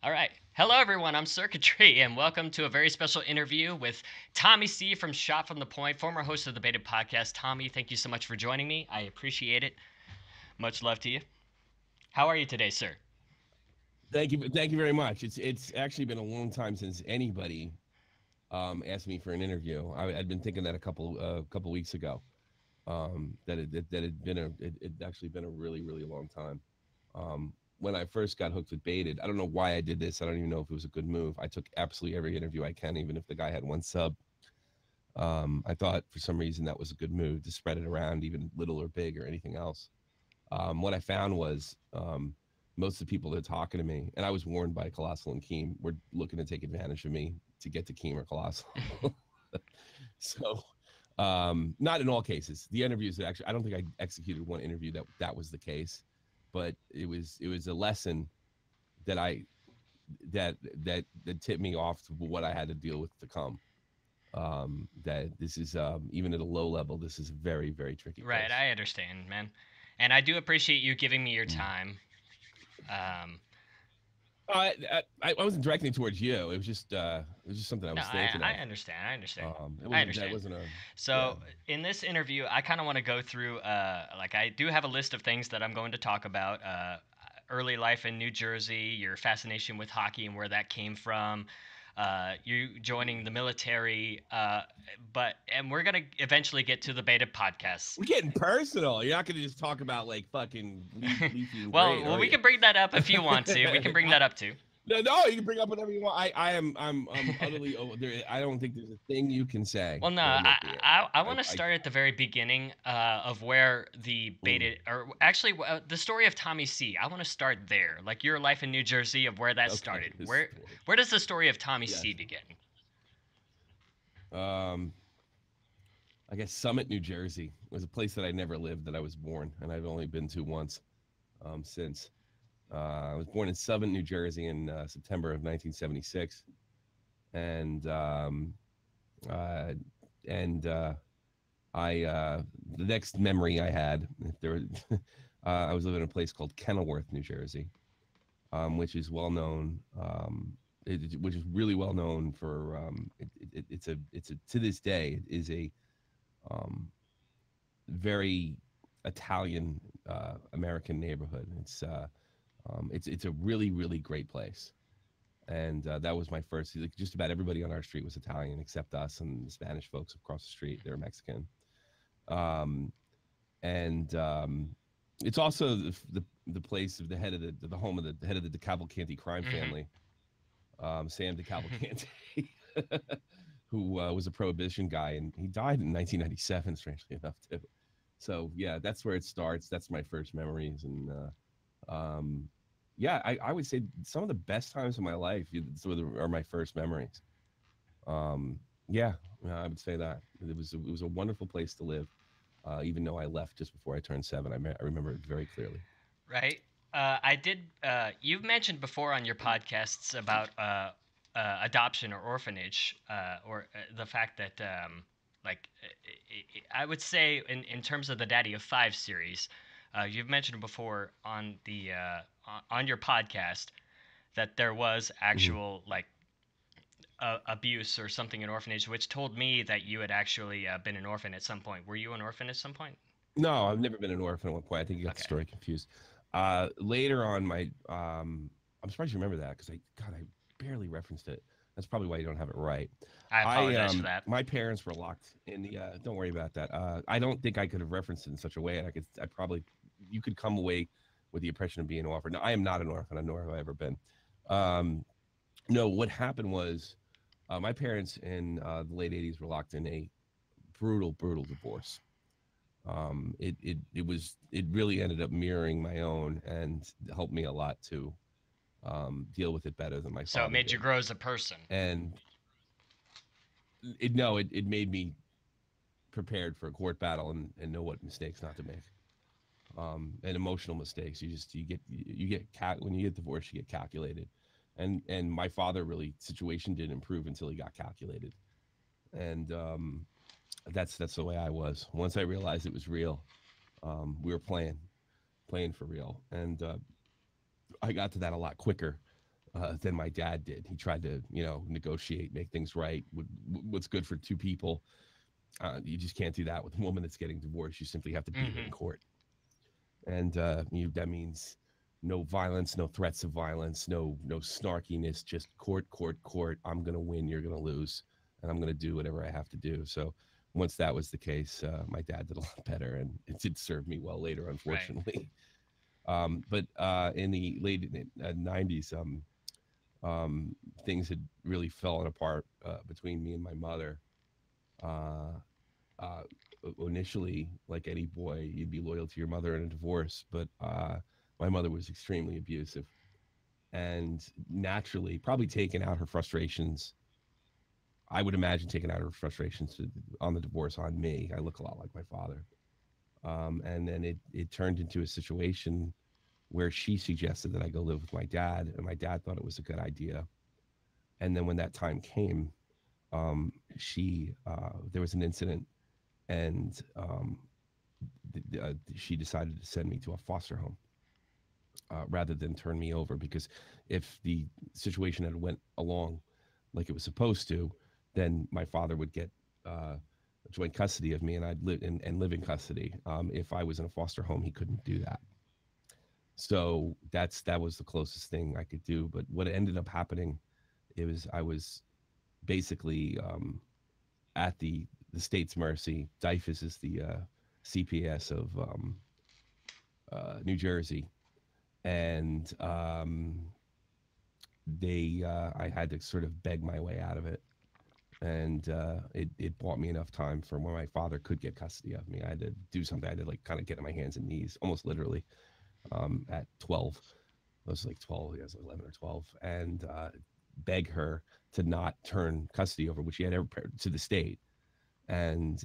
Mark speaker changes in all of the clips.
Speaker 1: All right. Hello, everyone. I'm Syrkatrii, and welcome to a very special interview with Tommy C. from Shot from the Point, former host of the Beta podcast. Tommy, thank you so much for joining me. I appreciate it. Much love to you. How are you today, sir?
Speaker 2: Thank you very much. It's actually been a long time since anybody asked me for an interview. I'd been thinking that a couple weeks ago. That had been it actually been a really long time. When I first got hooked with Baited, I don't know why I did this. I don't even know if it was a good move. I took absolutely every interview I can, even if the guy had one sub. I thought for some reason that was a good move to spread it around, even little or big or anything else. What I found was most of the people that are talking to me, and I was warned by Colossal and Keem, were looking to take advantage of me to get to Keem or Colossal. So, not in all cases. The interviews that actually, I don't think I executed one interview that was the case, but it was a lesson that I that tipped me off to what I had to deal with to come. That this is even at a low level, this is a very tricky
Speaker 1: Right,
Speaker 2: place.
Speaker 1: I understand, man. And I do appreciate you giving me your time. Um,
Speaker 2: I wasn't directing it towards you. It was just something I
Speaker 1: no,
Speaker 2: was
Speaker 1: I,
Speaker 2: thinking
Speaker 1: I
Speaker 2: of.
Speaker 1: understand. I understand.
Speaker 2: It
Speaker 1: I
Speaker 2: wasn't that
Speaker 1: understand.
Speaker 2: wasn't a yeah.
Speaker 1: So, in this interview, I kind of want to go through, like, I do have a list of things that I'm going to talk about. Early life in New Jersey, your fascination with hockey and where that came from, you joining the military, and we're gonna eventually get to the beta podcasts.
Speaker 2: We're getting personal. You're not gonna just talk about like fucking leafy and
Speaker 1: well,
Speaker 2: great,
Speaker 1: well,
Speaker 2: are
Speaker 1: we
Speaker 2: you?
Speaker 1: can bring that up if you want to. We can bring that up too.
Speaker 2: No, you can bring up whatever you want. I'm utterly over there. I don't think there's a thing you can say
Speaker 1: Well, no,
Speaker 2: that'll make me angry.
Speaker 1: I want to start at the very beginning of where the
Speaker 2: Mm,
Speaker 1: beta, or actually the story of Tommy C. I want to start there, like your life in New Jersey, of where that
Speaker 2: okay,
Speaker 1: started.
Speaker 2: this story.
Speaker 1: Where does the story of Tommy
Speaker 2: Yes.
Speaker 1: C. begin?
Speaker 2: Um, I guess Summit, New Jersey was a place that I never lived, that I was born, and I've only been to once since. I was born in Summit, New Jersey, in September of 1976, and uh, and I the next memory I had there, I was living in a place called Kenilworth, New Jersey, which is well known. Which is really well known for it's a to this day it is a um, very Italian American neighborhood. It's a really great place, and that was my first. Like, just about everybody on our street was Italian except us and the Spanish folks across the street. They're Mexican, um, and it's also the place of the head of the home of the head of the DeCavalcanti crime
Speaker 1: Hmm.
Speaker 2: family, Sam DeCavalcanti. Who was a prohibition guy, and he died in 1997, strangely enough, too. So yeah, that's where it starts. That's my first memories, and yeah, I would say some of the best times of my life are my first memories. Um, yeah, I would say that it was a wonderful place to live. Even though I left just before I turned 7, I remember it very clearly.
Speaker 1: Right. I did. You've mentioned before on your podcasts about adoption or orphanage, or the fact that, like, I would say in terms of the Daddy of Five series, you've mentioned before on the on your podcast that there was
Speaker 2: Hmm.
Speaker 1: actual, like, abuse or something in orphanage, which told me that you had actually been an orphan at some point. Were you an orphan at some point?
Speaker 2: No, I've never been an orphan at one point. I think you got the
Speaker 1: Okay.
Speaker 2: story confused. Later on, I'm surprised you remember that because I barely referenced it. That's probably why you don't have it right.
Speaker 1: I apologize for that.
Speaker 2: My parents were locked in the. Don't worry about that. I don't think I could have referenced it in such a way, and I probably, you could come away with the impression of being an orphan. No, I am not an orphan. Nor have I ever been. Um, no, what happened was, my parents in the late '80s were locked in a brutal divorce. It really ended up mirroring my own and helped me a lot to deal with it better than my
Speaker 1: So it
Speaker 2: father
Speaker 1: made you
Speaker 2: did.
Speaker 1: grow as a person.
Speaker 2: And it made me prepared for a court battle and know what mistakes not to make. And emotional mistakes. When you get divorced, you get calculated. And my father really situation didn't improve until he got calculated. And that's the way I was. Once I realized it was real, we were playing for real, and I got to that a lot quicker than my dad did. He tried to, negotiate, make things right. What's good for two people. You just can't do that with a woman that's getting divorced. You simply have to beat her
Speaker 1: Mm-hmm.
Speaker 2: in court, and that means no violence, no threats of violence, no snarkiness. Just court, court, court. I'm gonna win. You're gonna lose, and I'm gonna do whatever I have to do. So once that was the case, my dad did a lot better, and it did serve me well later,
Speaker 1: Right.
Speaker 2: unfortunately. But in the late 90s, um, things had really fallen apart between me and my mother. Uh, uh, Initially, like any boy, you'd be loyal to your mother in a divorce, but my mother was extremely abusive and naturally probably taking out her frustrations. I would imagine taking out her frustrations on the divorce on me. I look a lot like my father. And then it turned into a situation where she suggested that I go live with my dad, and my dad thought it was a good idea. And then when that time came, she there was an incident, and she decided to send me to a foster home rather than turn me over, because if the situation had went along like it was supposed to, then my father would get joint custody of me, and I'd live and live in custody. If I was in a foster home, he couldn't do that. So that was the closest thing I could do. But what ended up happening, it was I was basically at the state's mercy. DIFUS is the CPS of New Jersey, and I had to sort of beg my way out of it, and it bought me enough time for when my father could get custody of me. I had to do something. I had to like kind of get on my hands and knees, almost literally, at 12. I was like 12, I was 11 or 12, and beg her to not turn custody over, which she had ever to the state, and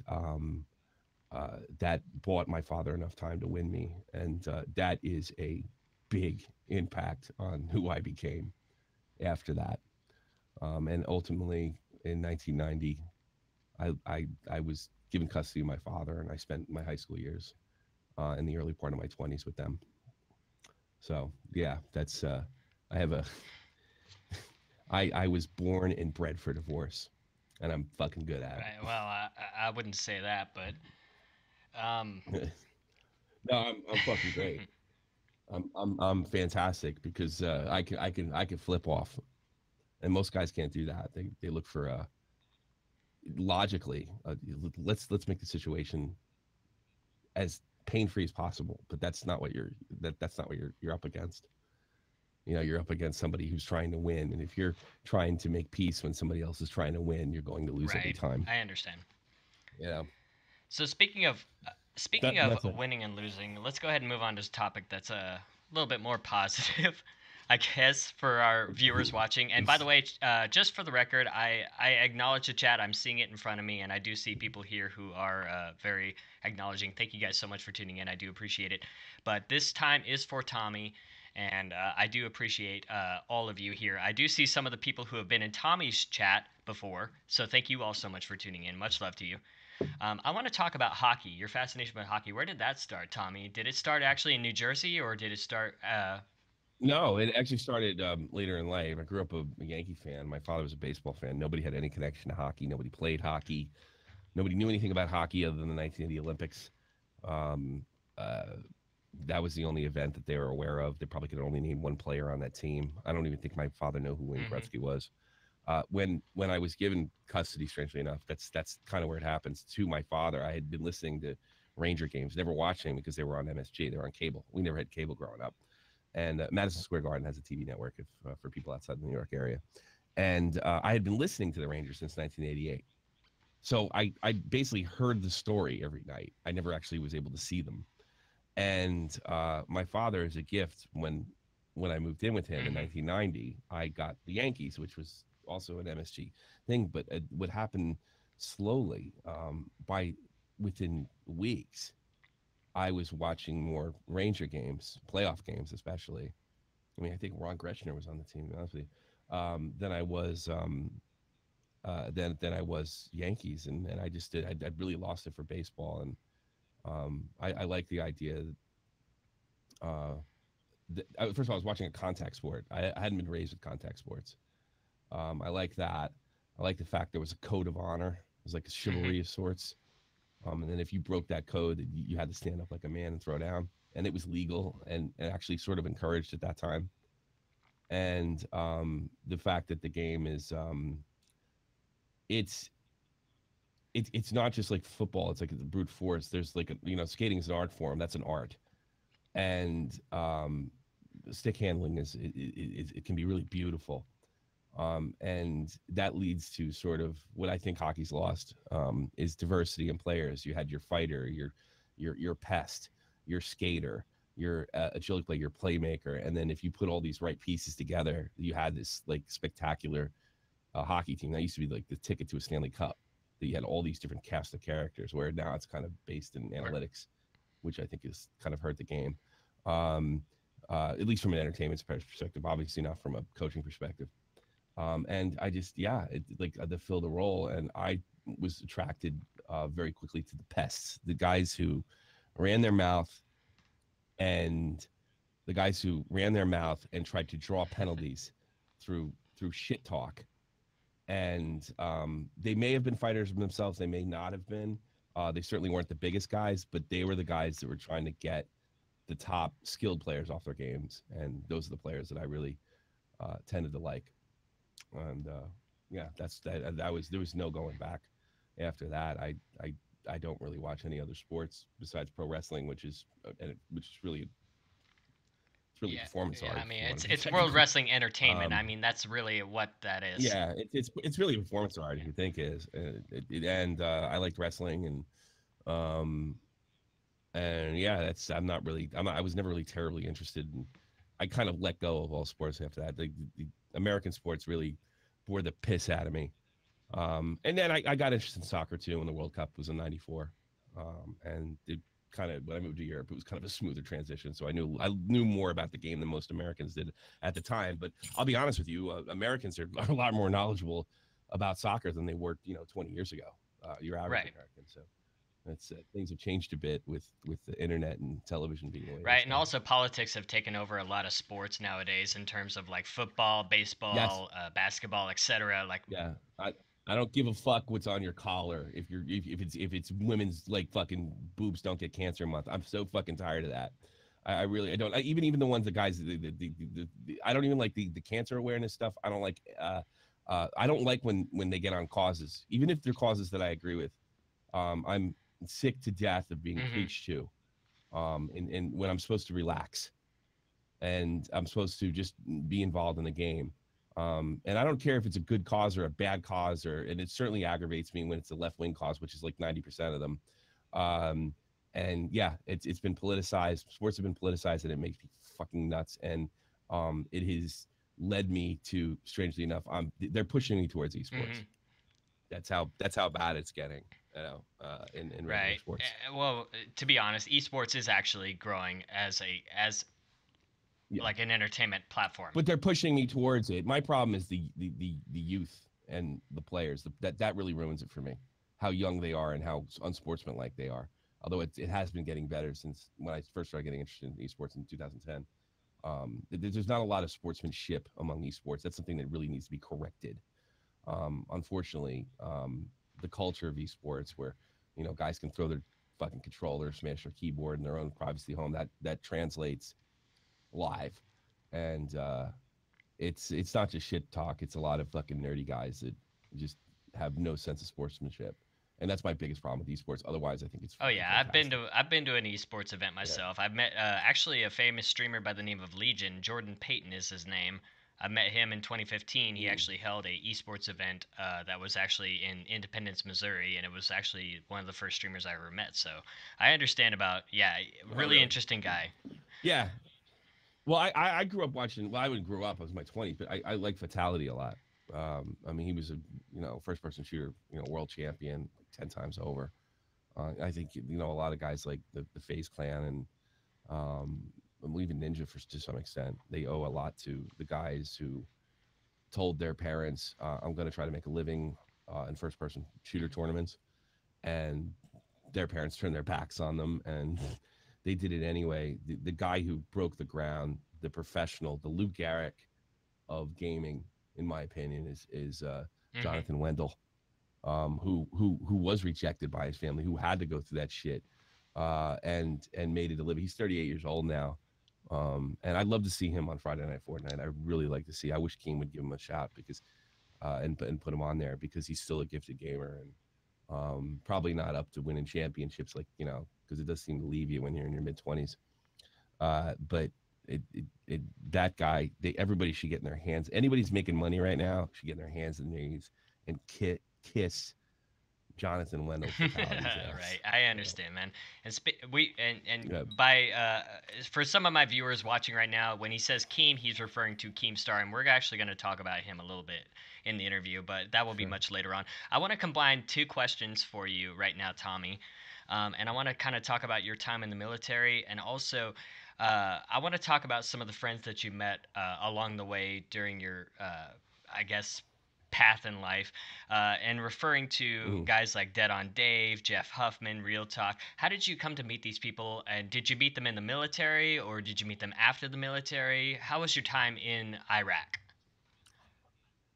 Speaker 2: that bought my father enough time to win me, and that is a big impact on who I became after that. And ultimately, in 1990, I was given custody of my father, and I spent my high school years in the early part of my 20s with them. So yeah, that's I have a I was born and bred for divorce, and I'm fucking good at
Speaker 1: Right. Well, I wouldn't say that, but um,
Speaker 2: it. No, I'm fucking great. I'm fantastic because I can flip off, and most guys can't do that. They look for logically. Let's make the situation as pain free as possible, but that's not what you're up against. You're up against somebody who's trying to win, and if you're trying to make peace when somebody else is trying to win, you're going to lose every
Speaker 1: right.
Speaker 2: time.
Speaker 1: I understand.
Speaker 2: Yeah,
Speaker 1: So speaking of
Speaker 2: that's it.
Speaker 1: winning and losing, let's go ahead and move on to a topic that's a little bit more positive, I guess, for our viewers watching. And by the way, just for the record, I acknowledge the chat. I'm seeing it in front of me, and I do see people here who are very acknowledging. Thank you guys so much for tuning in. I do appreciate it. But this time is for Tommy. And I do appreciate all of you here. I do see some of the people who have been in Tommy's chat before, so thank you all so much for tuning in. Much love to you. I want to talk about hockey. Your fascination with hockey. Where did that start, Tommy? Did it start actually in New Jersey, or did it start?
Speaker 2: No, it actually started later in life. I grew up a Yankee fan. My father was a baseball fan. Nobody had any connection to hockey. Nobody played hockey. Nobody knew anything about hockey other than the 1980 Olympics. Um, uh, that was the only event that they were aware of. They probably could only name one player on that team. I don't even think my father knew who Wayne
Speaker 1: Mm-hmm.
Speaker 2: Gretzky was. When I was given custody, strangely enough, that's kind of where it happens to my father. I had been listening to Ranger games, never watching because they were on MSG. They were on cable. We never had cable growing up. And Madison Square Garden has a TV network if, for people outside the New York area. And I had been listening to the Rangers since 1988. So I basically heard the story every night. I never actually was able to see them. And my father, as a gift, when I moved in with him in
Speaker 1: Mm-hmm.
Speaker 2: 1990, I got the Yankees, which was also an MSG thing, but it would happen slowly. By within weeks, I was watching more Ranger games, playoff games especially. I mean, I think Ron Greschner was on the team, honestly. Than I was than I was Yankees, and I just did. I really lost it for baseball, and I like the idea uh, first of all, I was watching a contact sport. I hadn't been raised with contact sports. I like that. I like the fact there was a code of honor. It was like a
Speaker 1: Hmm.
Speaker 2: chivalry of sorts. And then if you broke that code, you had to stand up like a man and throw down. And it was legal and actually sort of encouraged at that time. And the fact that the game is, it's it's not just like football. It's like the brute force. There's like skating is an art form. That's an art, and stick handling it can be really beautiful. And that leads to sort of what I think hockey's lost, is diversity in players. You had your fighter, your pest, your skater, your agility player, your playmaker, and then if you put all these right pieces together, you had this like spectacular hockey team. That used to be like the ticket to a Stanley Cup. That you had all these different cast of characters. Where now it's kind of based in
Speaker 1: Or,
Speaker 2: analytics, which I think has kind of hurt the game. Um, at least from an entertainment perspective, obviously not from a coaching perspective. And I just, yeah, like to fill the role. And I was attracted very quickly to the pests, the guys who ran their mouth and the guys who ran their mouth and tried to draw penalties through shit talk. And they may have been fighters themselves. They may not have been. They certainly weren't the biggest guys, but they were the guys that were trying to get the top skilled players off their games. And those are the players that I really tended to like. And yeah, that was there was no going back after that. I don't really watch any other sports besides pro wrestling, which is really it's really
Speaker 1: yeah,
Speaker 2: performance
Speaker 1: yeah.
Speaker 2: art
Speaker 1: I mean,
Speaker 2: if you want to be
Speaker 1: it's World
Speaker 2: technical.
Speaker 1: Wrestling Entertainment. I
Speaker 2: Um,
Speaker 1: mean, that's really what that is.
Speaker 2: yeah, it's really a performance art if you think it is, and I liked wrestling um and yeah, that's I was never really terribly interested in. I kind of let go of all sports after that. The American sports really bore the piss out of me. And then I got interested in soccer too when the World Cup was in '94, and it kind of when I moved to Europe, it was kind of a smoother transition. So I knew more about the game than most Americans did at the time. But I'll be honest with you, Americans are a lot more knowledgeable about soccer than they were 20 years ago. Your average
Speaker 1: Right.
Speaker 2: American. So that's things have changed a bit with the internet and television being the way it
Speaker 1: Right,
Speaker 2: is
Speaker 1: and
Speaker 2: now.
Speaker 1: also politics have taken over a lot of sports nowadays in terms of like football,
Speaker 2: Yes,
Speaker 1: baseball, basketball, etc. Like,
Speaker 2: yeah. I don't give a fuck what's on your collar if it's women's like fucking boobs don't get cancer month. I'm so fucking tired of that. I really I don't even the ones the guys I don't even like the cancer awareness stuff. I don't like I don't like when they get on causes even if they're causes that I agree with. I'm sick to death of being
Speaker 1: hmm
Speaker 2: preached to and when I'm supposed to relax and I'm supposed to just be involved in the game. And I don't care if it's a good cause or a bad cause, and it certainly aggravates me when it's a left wing cause, which is like 90% of them. Um, and yeah, it's been politicized. Sports have been politicized, and it makes me fucking nuts. And it has led me to, strangely enough, they're pushing me towards esports.
Speaker 1: hmm
Speaker 2: That's how bad it's getting. In regular
Speaker 1: right.
Speaker 2: sports.
Speaker 1: Well, to be honest, esports is actually growing as
Speaker 2: Yeah.
Speaker 1: like an entertainment platform.
Speaker 2: But they're pushing me towards it. My problem is the youth and the players. That really ruins it for me. How young they are and how unsportsmanlike they are. Although it has been getting better since when I first started getting interested in esports in 2010. There's not a lot of sportsmanship among esports. That's something that really needs to be corrected. Unfortunately, the culture of esports where guys can throw their fucking controller, smash their keyboard in their own privacy home. That translates live, and it's not just shit talk. It's a lot of fucking nerdy guys that just have no sense of sportsmanship, and that's my biggest problem with esports. Otherwise, I think it's
Speaker 1: Oh
Speaker 2: fucking
Speaker 1: yeah,
Speaker 2: fantastic.
Speaker 1: I've been to an esports event
Speaker 2: Yeah.
Speaker 1: myself. I've met actually a famous streamer by the name of Legion. Jordan Payton is his name. I met him in 2015. He
Speaker 2: Mm.
Speaker 1: actually held a esports event that was actually in Independence, Missouri, and it was actually one of the first streamers I ever met. So I understand about yeah,
Speaker 2: Oh,
Speaker 1: really
Speaker 2: really?
Speaker 1: interesting guy.
Speaker 2: Yeah. Well, I grew up watching. Well, I wouldn't grow up. I was in my 20s, but I like Fatality a lot. I mean, he was a first person shooter, world champion 10 times over. I think a lot of guys like the FaZe Clan um, and even Ninja to some extent. They owe a lot to the guys who told their parents, "I'm going to try to make a living in first person shooter tournaments," and their parents turned their backs on them, and they did it anyway. The guy who broke the ground the professional, the Lou Gehrig of gaming, in my opinion, is
Speaker 1: Hmm.
Speaker 2: Jonathan Wendell, who was rejected by his family, who had to go through that shit, and made it a living. He's 38 years old now, and I'd love to see him on Friday Night Fortnite. I really like to see. I wish King would give him a shot because and put him on there because he's still a gifted gamer and probably not up to winning championships like because it does seem to leave you when you're in your mid 20s. But it that guy, everybody should get in their hands. Anybody's making money right now should get in their hands and knees and kiss Jonathan Wendell Fatality's ass.
Speaker 1: Right, I understand, man. And
Speaker 2: Yeah,
Speaker 1: by for some of my viewers watching right now, when he says Keem, he's referring to Keemstar, and we're actually going to talk about him a little bit in the interview, but that will be
Speaker 2: sure.
Speaker 1: much later on. I want to combine two questions for you right now, Tommy, and I want to kind of talk about your time in the military, and also I want to talk about some of the friends that you met along the way during your, I guess, path in life, and referring to
Speaker 2: Mhm.
Speaker 1: guys like Dead on Dave, Jeff Huffman, Real Talk. How did you come to meet these people? And did you meet them in the military or did you meet them after the military? How was your time in Iraq?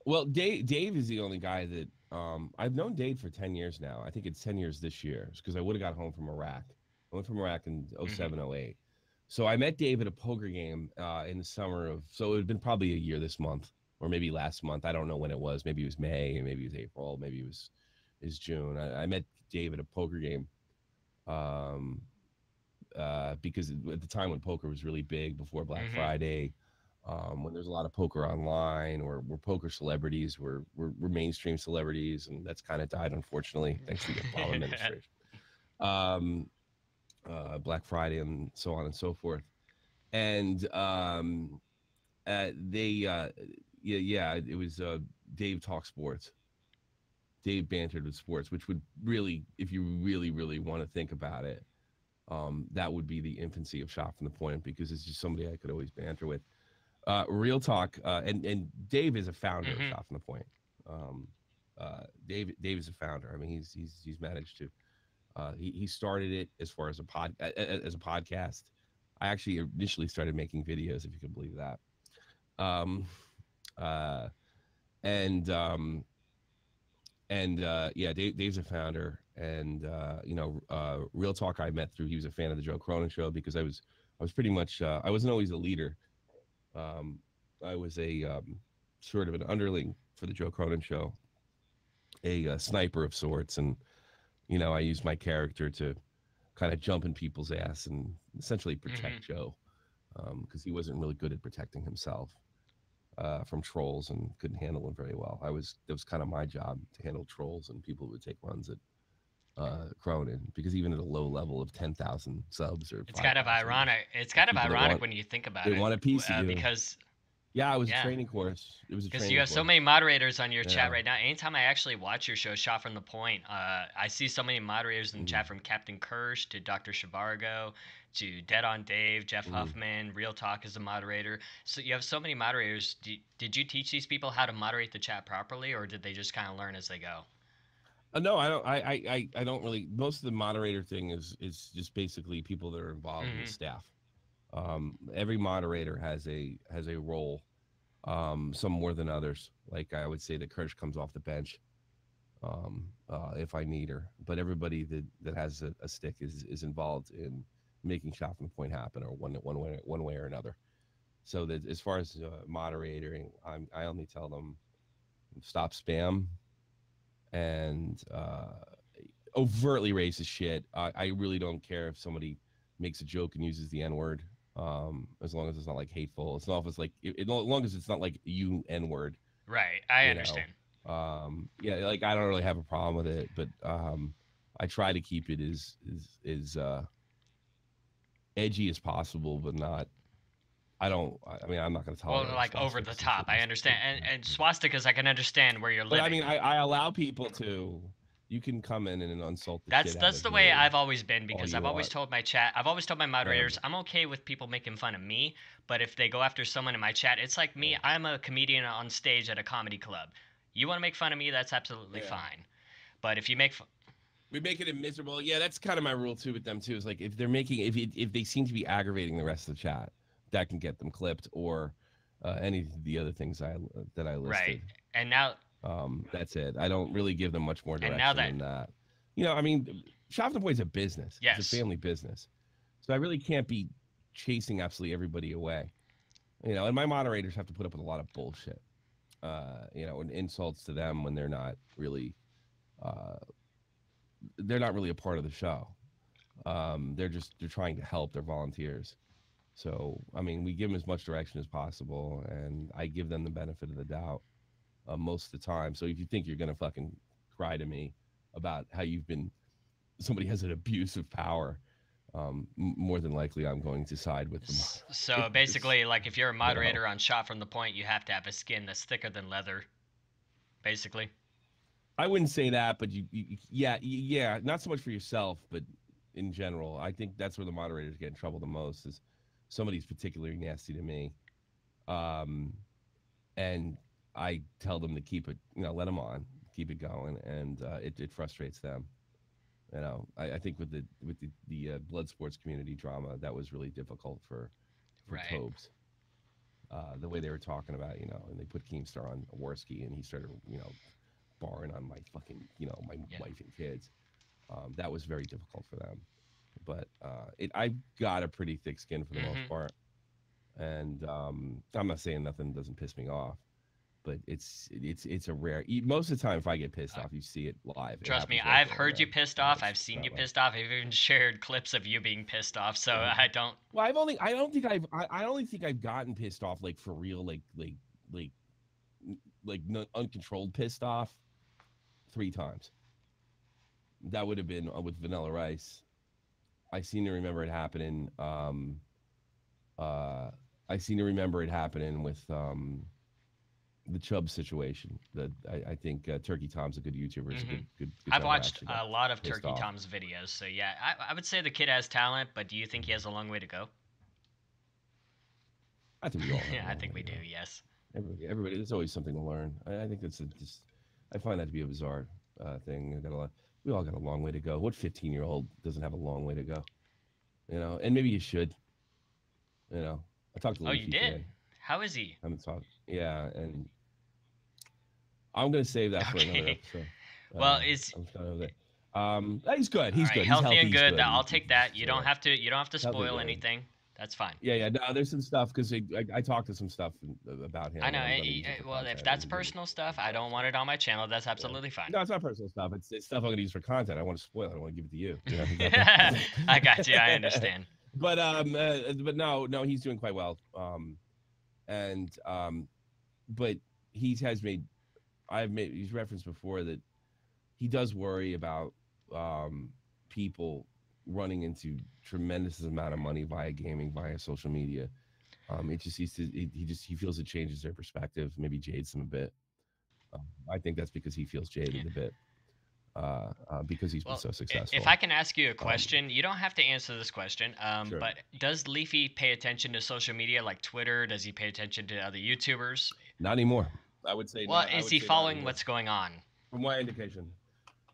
Speaker 2: Well, Dave is the only guy that I've known Dave for 10 years now. I think it's 10 years this year because I would have got home from Iraq. I went from Iraq in
Speaker 1: Hmm.
Speaker 2: 07, 08. So I met Dave at a poker game in the summer of, so it had been probably a year this month or maybe last month. I don't know when it was. Maybe it was May, maybe it was April, maybe it was June. I met Dave at a poker game um, because at the time when poker was really big before Black
Speaker 1: Hmm.
Speaker 2: Friday, when there's a lot of poker online or where poker celebrities were mainstream celebrities, and that's kind of died unfortunately thanks to the Obama administration. Um, Black Friday and so on and so forth, and they yeah, it was Dave Talk Sports. Dave bantered with sports, which would really, if you really want to think about it, that would be the infancy of Shot from the Point because it's just somebody I could always banter with. Real talk, and Dave is a founder of
Speaker 1: Hmm.
Speaker 2: Shot from the Point. Um, Dave is a founder. I mean, he's managed to. He started it as far as as a podcast. I actually initially started making videos, if you can believe that. Um, uh, and yeah, Dave's a founder, and Real Talk I met through. He was a fan of the Joe Cronin Show because I was pretty much I wasn't always a leader. Um, I was a sort of an underling for the Joe Cronin Show, a sniper of sorts, and I used my character to kind of jump in people's ass and essentially
Speaker 1: Hmm.
Speaker 2: protect Joe because he wasn't really good at protecting himself from trolls and couldn't handle them very well. It was kind of my job to handle trolls and people who would take runs at Cronin because even at a low level of 10,000 subs or
Speaker 1: It's kind of
Speaker 2: 5,000,
Speaker 1: ironic. It's
Speaker 2: there's
Speaker 1: kind of
Speaker 2: people that
Speaker 1: ironic when you think about
Speaker 2: they
Speaker 1: it,
Speaker 2: want a piece of you.
Speaker 1: because
Speaker 2: Yeah, it was a
Speaker 1: yeah,
Speaker 2: training course. It was a
Speaker 1: because you
Speaker 2: training
Speaker 1: have so
Speaker 2: course.
Speaker 1: many moderators on your chat
Speaker 2: Yeah.
Speaker 1: right now. Anytime I actually watch your show, Shot from the Point, I see so many moderators in the
Speaker 2: Mm-hmm.
Speaker 1: chat from Captain Kirsch to Dr. Shabargo to Dead on Dave, Jeff
Speaker 2: Mm-hmm.
Speaker 1: Huffman, Real Talk is a moderator. So you have so many moderators. Did you teach these people how to moderate the chat properly, or did they just kind of learn as they go?
Speaker 2: No, I don't. I don't really. Most of the moderator thing is just basically people that are involved in the
Speaker 1: Hmm.
Speaker 2: staff. Every moderator has a role. Some more than others. Like I would say that Kirsch comes off the bench if I need her, but everybody that has a stick is involved in making Shot from the Point happen, or one way or another. So that as far as moderating, I only tell them stop spam and overtly racist shit. I really don't care if somebody makes a joke and uses the N word, as long as it's not like hateful. It's not if it's like as long as it's not like you N word,
Speaker 1: Right, I
Speaker 2: you know.
Speaker 1: understand.
Speaker 2: Yeah, like I don't really have a problem with it, but I try to keep it as edgy as possible, but not. I don't. I mean, I'm not going to
Speaker 1: Well,
Speaker 2: tolerate
Speaker 1: like over the
Speaker 2: swastikas and
Speaker 1: top,
Speaker 2: shit.
Speaker 1: I understand, and swastikas, I can understand where you're
Speaker 2: But I
Speaker 1: living.
Speaker 2: mean, I allow people to. You can come in and insult the
Speaker 1: That's
Speaker 2: shit out
Speaker 1: that's
Speaker 2: of
Speaker 1: the way
Speaker 2: me
Speaker 1: I've always been
Speaker 2: all
Speaker 1: because
Speaker 2: you want.
Speaker 1: I've always told my moderators
Speaker 2: Um,
Speaker 1: I'm okay with people making fun of me, but if they go after someone in my chat, it's like me. I'm a comedian on stage at a comedy club. You want to make fun of me? That's absolutely
Speaker 2: yeah.
Speaker 1: fine. But if you make fun,
Speaker 2: We make it miserable. Yeah, that's kind of my rule too with them too. Is like if they're making if they seem to be aggravating the rest of the chat, that can get them clipped, or any of the other things that I
Speaker 1: Right.
Speaker 2: listed.
Speaker 1: And now
Speaker 2: That's it. I don't really give them much more
Speaker 1: and now
Speaker 2: direction
Speaker 1: that
Speaker 2: than that. I mean, Shop the Boy's a business. It's a
Speaker 1: yes.
Speaker 2: family business, so I really can't be chasing absolutely everybody away. And my moderators have to put up with a lot of bullshit. And insults to them when uh, they're not really a part of the show. They're trying to help. They're volunteers. So I mean, we give them as much direction as possible, and I give them the benefit of the doubt most of the time. So if you think you're gonna fucking cry to me about how somebody has an abuse of power, more than likely I'm going to side with them.
Speaker 1: So basically, like if you're a
Speaker 2: you know,
Speaker 1: moderator on Shot from the Point, you have to have a skin that's thicker than leather, basically.
Speaker 2: I wouldn't say that, but yeah, not so much for yourself, but in general, I think that's where the moderators get in trouble the most. Is somebody's particularly nasty to me, um, and I tell them to keep it, let them on, keep it going, and it frustrates them. I think with the blood sports community drama, that was really difficult for
Speaker 1: Right.
Speaker 2: Tobes. The way they were talking about, and they put Keemstar on Worski, and he started, barring on my fucking, my
Speaker 1: Yeah.
Speaker 2: wife and kids. That was very difficult for them. But I've got a pretty thick skin for the most
Speaker 1: Hmm.
Speaker 2: part, and I'm not saying nothing doesn't piss me off, but it's a rare. Most of the time, if I get pissed off, you see it live. It
Speaker 1: Trust me,
Speaker 2: happens right
Speaker 1: I've
Speaker 2: there and
Speaker 1: heard you
Speaker 2: then.
Speaker 1: pissed off. I've
Speaker 2: It's
Speaker 1: seen you
Speaker 2: not like
Speaker 1: pissed off. I've even shared clips of you being pissed off. So
Speaker 2: yeah.
Speaker 1: I don't.
Speaker 2: Well, I only think I've gotten pissed off like for real, like uncontrolled pissed off 3 times. That would have been with Vanilla Rice. I seem to remember it happening. Uh, I seem to remember it happening with the Chubb situation. That I think Turkey Tom's a good YouTuber. Is a
Speaker 1: Hmm.
Speaker 2: good
Speaker 1: I've
Speaker 2: time when I
Speaker 1: watched
Speaker 2: actually got
Speaker 1: a lot of
Speaker 2: pissed
Speaker 1: Turkey
Speaker 2: off.
Speaker 1: Tom's videos. So yeah, I would say the kid has talent, but do you think he has a long way to go?
Speaker 2: I think we all have
Speaker 1: Yeah,
Speaker 2: a
Speaker 1: I
Speaker 2: long
Speaker 1: think
Speaker 2: way
Speaker 1: we
Speaker 2: to
Speaker 1: do.
Speaker 2: go.
Speaker 1: Yes.
Speaker 2: Everybody, there's always something to learn. I think that's just. I find that to be a bizarre thing. We all got a long way to go. What 15-year-old doesn't have a long way to go? And maybe you should. I talked to
Speaker 1: Oh, you
Speaker 2: Leafy
Speaker 1: did?
Speaker 2: today.
Speaker 1: How is he?
Speaker 2: I haven't talked. Yeah, and I'm gonna save that for another
Speaker 1: Okay.
Speaker 2: episode.
Speaker 1: Well, is
Speaker 2: I'm kind of it. He's good.
Speaker 1: all
Speaker 2: He's
Speaker 1: right,
Speaker 2: good. He's
Speaker 1: healthy
Speaker 2: healthy.
Speaker 1: and
Speaker 2: He's
Speaker 1: good.
Speaker 2: good.
Speaker 1: I'll take that. You don't
Speaker 2: So
Speaker 1: have to. You don't have to
Speaker 2: healthy,
Speaker 1: spoil
Speaker 2: good.
Speaker 1: anything. That's fine.
Speaker 2: Yeah. No, there's some stuff because I talked to some stuff about
Speaker 1: I
Speaker 2: him,
Speaker 1: know.
Speaker 2: and I'm gonna use it for
Speaker 1: Well, if
Speaker 2: content.
Speaker 1: that's
Speaker 2: And give it
Speaker 1: personal stuff,
Speaker 2: some
Speaker 1: I
Speaker 2: stuff.
Speaker 1: don't
Speaker 2: So,
Speaker 1: want it on my channel. That's
Speaker 2: yeah.
Speaker 1: absolutely fine.
Speaker 2: No, it's not personal stuff. It's stuff I'm gonna use for content. I want to spoil it. I don't want to give it to you.
Speaker 1: I got you. I understand.
Speaker 2: But no, he's doing quite well. And but has made he's referenced before that he does worry about people running into tremendous amount of money via gaming, via social media. It just he feels it changes their perspective, maybe jades them a bit. I think that's because he feels
Speaker 1: Yeah.
Speaker 2: jaded a bit because he's been
Speaker 1: Well,
Speaker 2: so
Speaker 1: if
Speaker 2: successful.
Speaker 1: I can ask you a
Speaker 2: Um,
Speaker 1: question, you don't have to answer this question.
Speaker 2: sure.
Speaker 1: But does Leafy pay attention to social media like Twitter? Does he pay attention to other YouTubers?
Speaker 2: Not anymore. I would say
Speaker 1: Well,
Speaker 2: not. I
Speaker 1: is
Speaker 2: would
Speaker 1: he
Speaker 2: say not
Speaker 1: following
Speaker 2: anymore.
Speaker 1: what's going on?
Speaker 2: From my indication,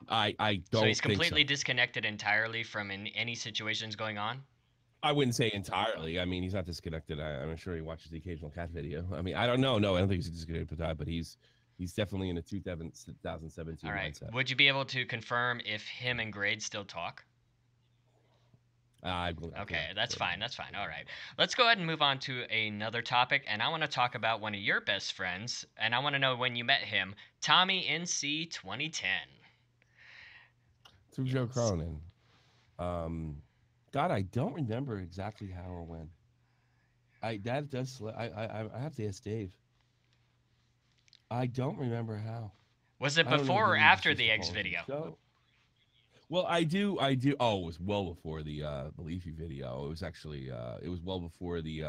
Speaker 2: I
Speaker 1: So
Speaker 2: don't
Speaker 1: he's
Speaker 2: think
Speaker 1: completely
Speaker 2: so.
Speaker 1: disconnected entirely from any situations going on.
Speaker 2: I wouldn't say entirely. I mean, he's not disconnected. I'm sure he watches the occasional cat video. I mean, I don't know. No, I don't think he's disconnected with that, but he's definitely in a 2017
Speaker 1: All right.
Speaker 2: mindset.
Speaker 1: Would you be able to confirm if him and Grade still talk?
Speaker 2: I believe,
Speaker 1: Okay,
Speaker 2: yeah,
Speaker 1: that's
Speaker 2: certainly.
Speaker 1: fine. That's fine. All right. Let's go ahead and move on to another topic. And I want to talk about one of your best friends. And I want to know when you met him, Tommy NC 2010.
Speaker 2: Through Joe
Speaker 1: Yes.
Speaker 2: Cronin. Um, God, I don't remember exactly how or when. That does. I have to ask Dave. I don't remember how.
Speaker 1: Was it
Speaker 2: I don't know if
Speaker 1: before or
Speaker 2: Dave just
Speaker 1: after
Speaker 2: used
Speaker 1: the
Speaker 2: to
Speaker 1: eggs
Speaker 2: call us the
Speaker 1: video?
Speaker 2: show. Well, I do. I do. Oh, it was well before the Leafy video. It was actually it was well before the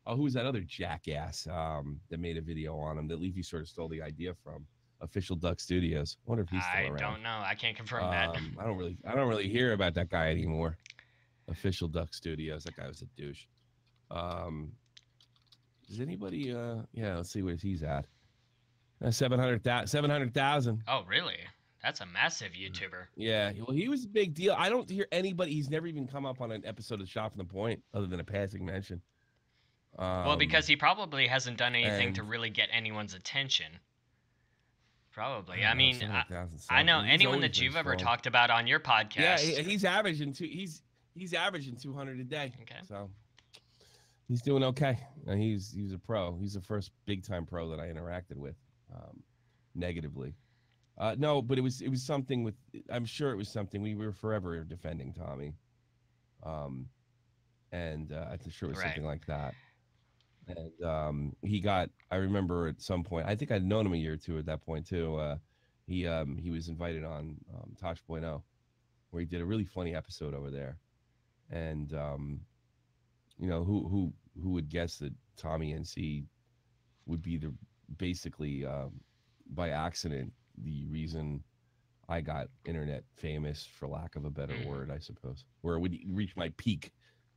Speaker 2: who was that other jackass that made a video on him that Leafy sort of stole the idea from? Official Duck Studios. I wonder if he's still
Speaker 1: I
Speaker 2: around.
Speaker 1: don't know. I can't confirm that.
Speaker 2: I don't really hear about that guy anymore. Official Duck Studios. That guy was a douche. Um, does anybody? Yeah, let's see where he's at. 700,000.
Speaker 1: Oh, really? That's a massive YouTuber.
Speaker 2: Yeah, well, he was a big deal. I don't hear anybody. He's never even come up on an episode of Shot from the Point other than a passing mention.
Speaker 1: Well, because he probably hasn't done anything to
Speaker 2: And
Speaker 1: really get anyone's attention.
Speaker 2: I
Speaker 1: Probably.
Speaker 2: don't
Speaker 1: I
Speaker 2: know,
Speaker 1: mean,
Speaker 2: 700,000
Speaker 1: I
Speaker 2: subs.
Speaker 1: know
Speaker 2: He's
Speaker 1: anyone
Speaker 2: always
Speaker 1: that
Speaker 2: been
Speaker 1: you've ever
Speaker 2: strong.
Speaker 1: talked about on your
Speaker 2: Yeah,
Speaker 1: podcast.
Speaker 2: he's averaging he's averaging 200 a day.
Speaker 1: Okay.
Speaker 2: So he's doing okay. He's a pro. He's the first big time pro that I interacted with um, negatively. No, but it was something with. I'm sure it was something we were forever defending Tommy, um, and I'm sure it was
Speaker 1: Right.
Speaker 2: something like that. And he got. I remember at some point. I think I'd known him a year or two at that point too. He was invited on Tosh Point oh, where he did a really funny episode over there. And who would guess that Tommy NC would be the basically by accident the reason I got internet famous, for lack of a better
Speaker 1: Hmm.
Speaker 2: word, I suppose, where it would reach my peak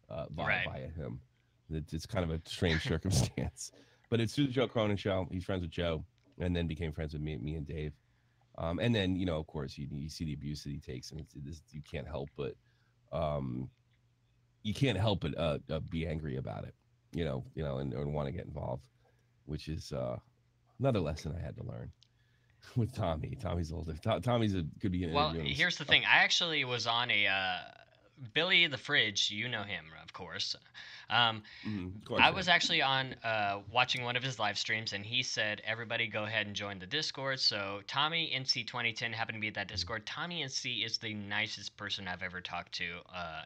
Speaker 1: Right.
Speaker 2: via him. It's kind of a strange circumstance, but it's through the Joe Cronin show. He's friends with Joe, and then became friends with me and Dave. And then of course, you see the abuse that he takes, and you can't help but um, be angry about it, and want to get involved, which is another lesson I had to learn with Tommy. Tommy's older. Tommy's could be an
Speaker 1: Well,
Speaker 2: interview in
Speaker 1: here's the
Speaker 2: himself.
Speaker 1: thing. I actually was on a Billy the Fridge. You know him, of course. Um,
Speaker 2: Of course,
Speaker 1: I
Speaker 2: yeah.
Speaker 1: was actually on watching one of his live streams, and he said, "Everybody, go ahead and join the Discord." So Tommy NC 2010 happened to be at that
Speaker 2: Mhm.
Speaker 1: Discord. Tommy NC is the nicest person I've ever talked to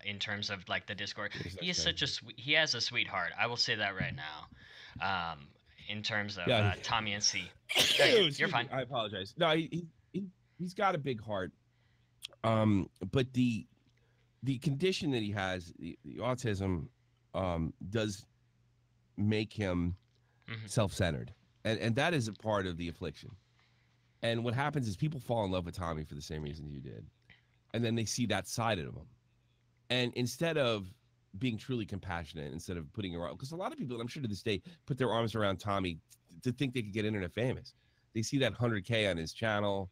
Speaker 1: in terms of like the Discord.
Speaker 2: He's a
Speaker 1: He
Speaker 2: nice
Speaker 1: is
Speaker 2: guy.
Speaker 1: such a he has a sweetheart. I will say that right now. In terms of
Speaker 2: Yeah.
Speaker 1: Tommy NC, you're
Speaker 2: Excuse me.
Speaker 1: fine.
Speaker 2: I apologize. No, he's got a big heart. But the condition that he has, the autism, does make him
Speaker 1: Hmm.
Speaker 2: self-centered, and that is a part of the affliction. And what happens is people fall in love with Tommy for the same reason you did, and then they see that side of him. And instead of being truly compassionate, instead of putting your arm, because a lot of people, and I'm sure to this day, put their arms around Tommy to think they could get internet famous. They see that 100K on his channel.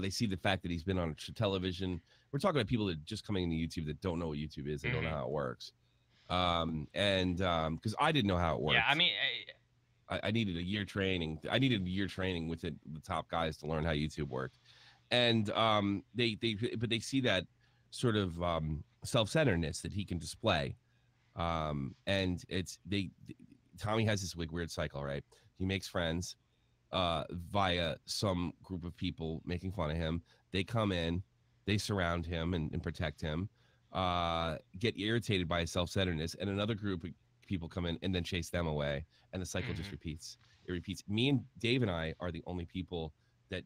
Speaker 2: They see the fact that he's been on television. We're talking about people that are just coming into YouTube that don't know what YouTube is. They don't know
Speaker 1: Hmm.
Speaker 2: how it works. And because I didn't know how it
Speaker 1: Yeah, I
Speaker 2: worked.
Speaker 1: mean,
Speaker 2: I needed a year training. I needed a year training with the top guys to learn how YouTube worked. And but they see that sort of self-centeredness that he can display. And Tommy has this weird cycle, right? He makes friends via some group of people making fun of him. They come in, they surround him and protect him, get irritated by his self-centeredness, and another group of people come in and then chase them away, and the cycle just
Speaker 1: mhm.
Speaker 2: repeats. It repeats. Me and Dave and I are the only people that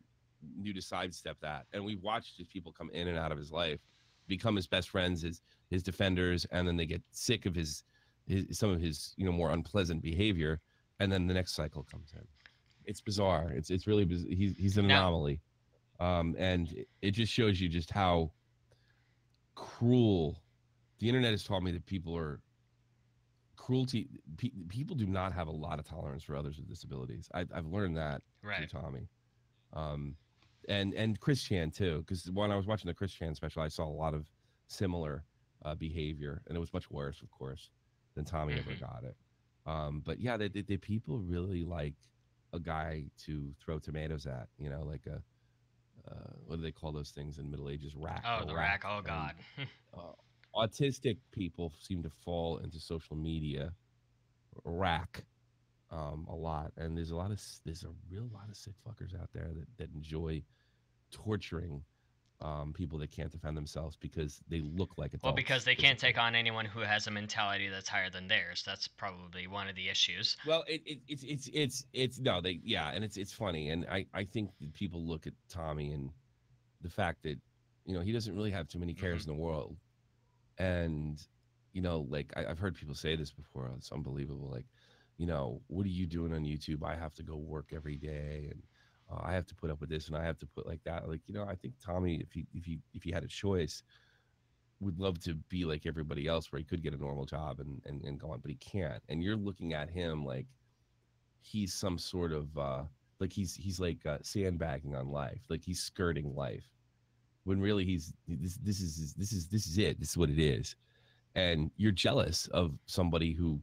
Speaker 2: knew to sidestep that, and we've watched as people come in and out of his life, become his best friends, his defenders, and then they get sick of his some of his more unpleasant behavior, and then the next cycle comes in. It's bizarre. It's really he's an
Speaker 1: Now,
Speaker 2: anomaly, and it just shows you just how cruel the internet has taught me that people are cruelty. People do not have a lot of tolerance for others with disabilities. I've learned that through
Speaker 1: right.
Speaker 2: Tommy, um, and Chris Chan too. Because when I was watching the Chris Chan special, I saw a lot of similar behavior, and it was much worse, of course, than Tommy ever
Speaker 1: Hmm.
Speaker 2: got it. But yeah, the people really like a guy to throw tomatoes at. Like a what do they call those things in Middle Ages? Rack,
Speaker 1: Oh,
Speaker 2: a
Speaker 1: the rack.
Speaker 2: rack.
Speaker 1: Oh
Speaker 2: And
Speaker 1: God.
Speaker 2: uh, autistic people seem to fall into social media rack a lot, and there's a real lot of sick fuckers out there that enjoy torturing people that can't defend themselves because they look like
Speaker 1: Well, because
Speaker 2: adults
Speaker 1: they can't
Speaker 2: physically.
Speaker 1: take on anyone who has a mentality that's higher than theirs. That's probably one of the issues.
Speaker 2: Well, it's no, they yeah, and it's funny, and I think that people look at Tommy and the fact that he doesn't really have too many
Speaker 1: Hmm.
Speaker 2: cares in the world, and like I've heard people say this before. It's unbelievable. Like, what are you doing on YouTube? I have to go work every day, and I have to put up with this, and I have to put like that. Like, I think Tommy, if he had a choice, would love to be like everybody else, where he could get a normal job and go on, but he can't. And you're looking at him like he's some sort of like he's like sandbagging on life, like he's skirting life, when really this is it. This is what it is. And you're jealous of somebody who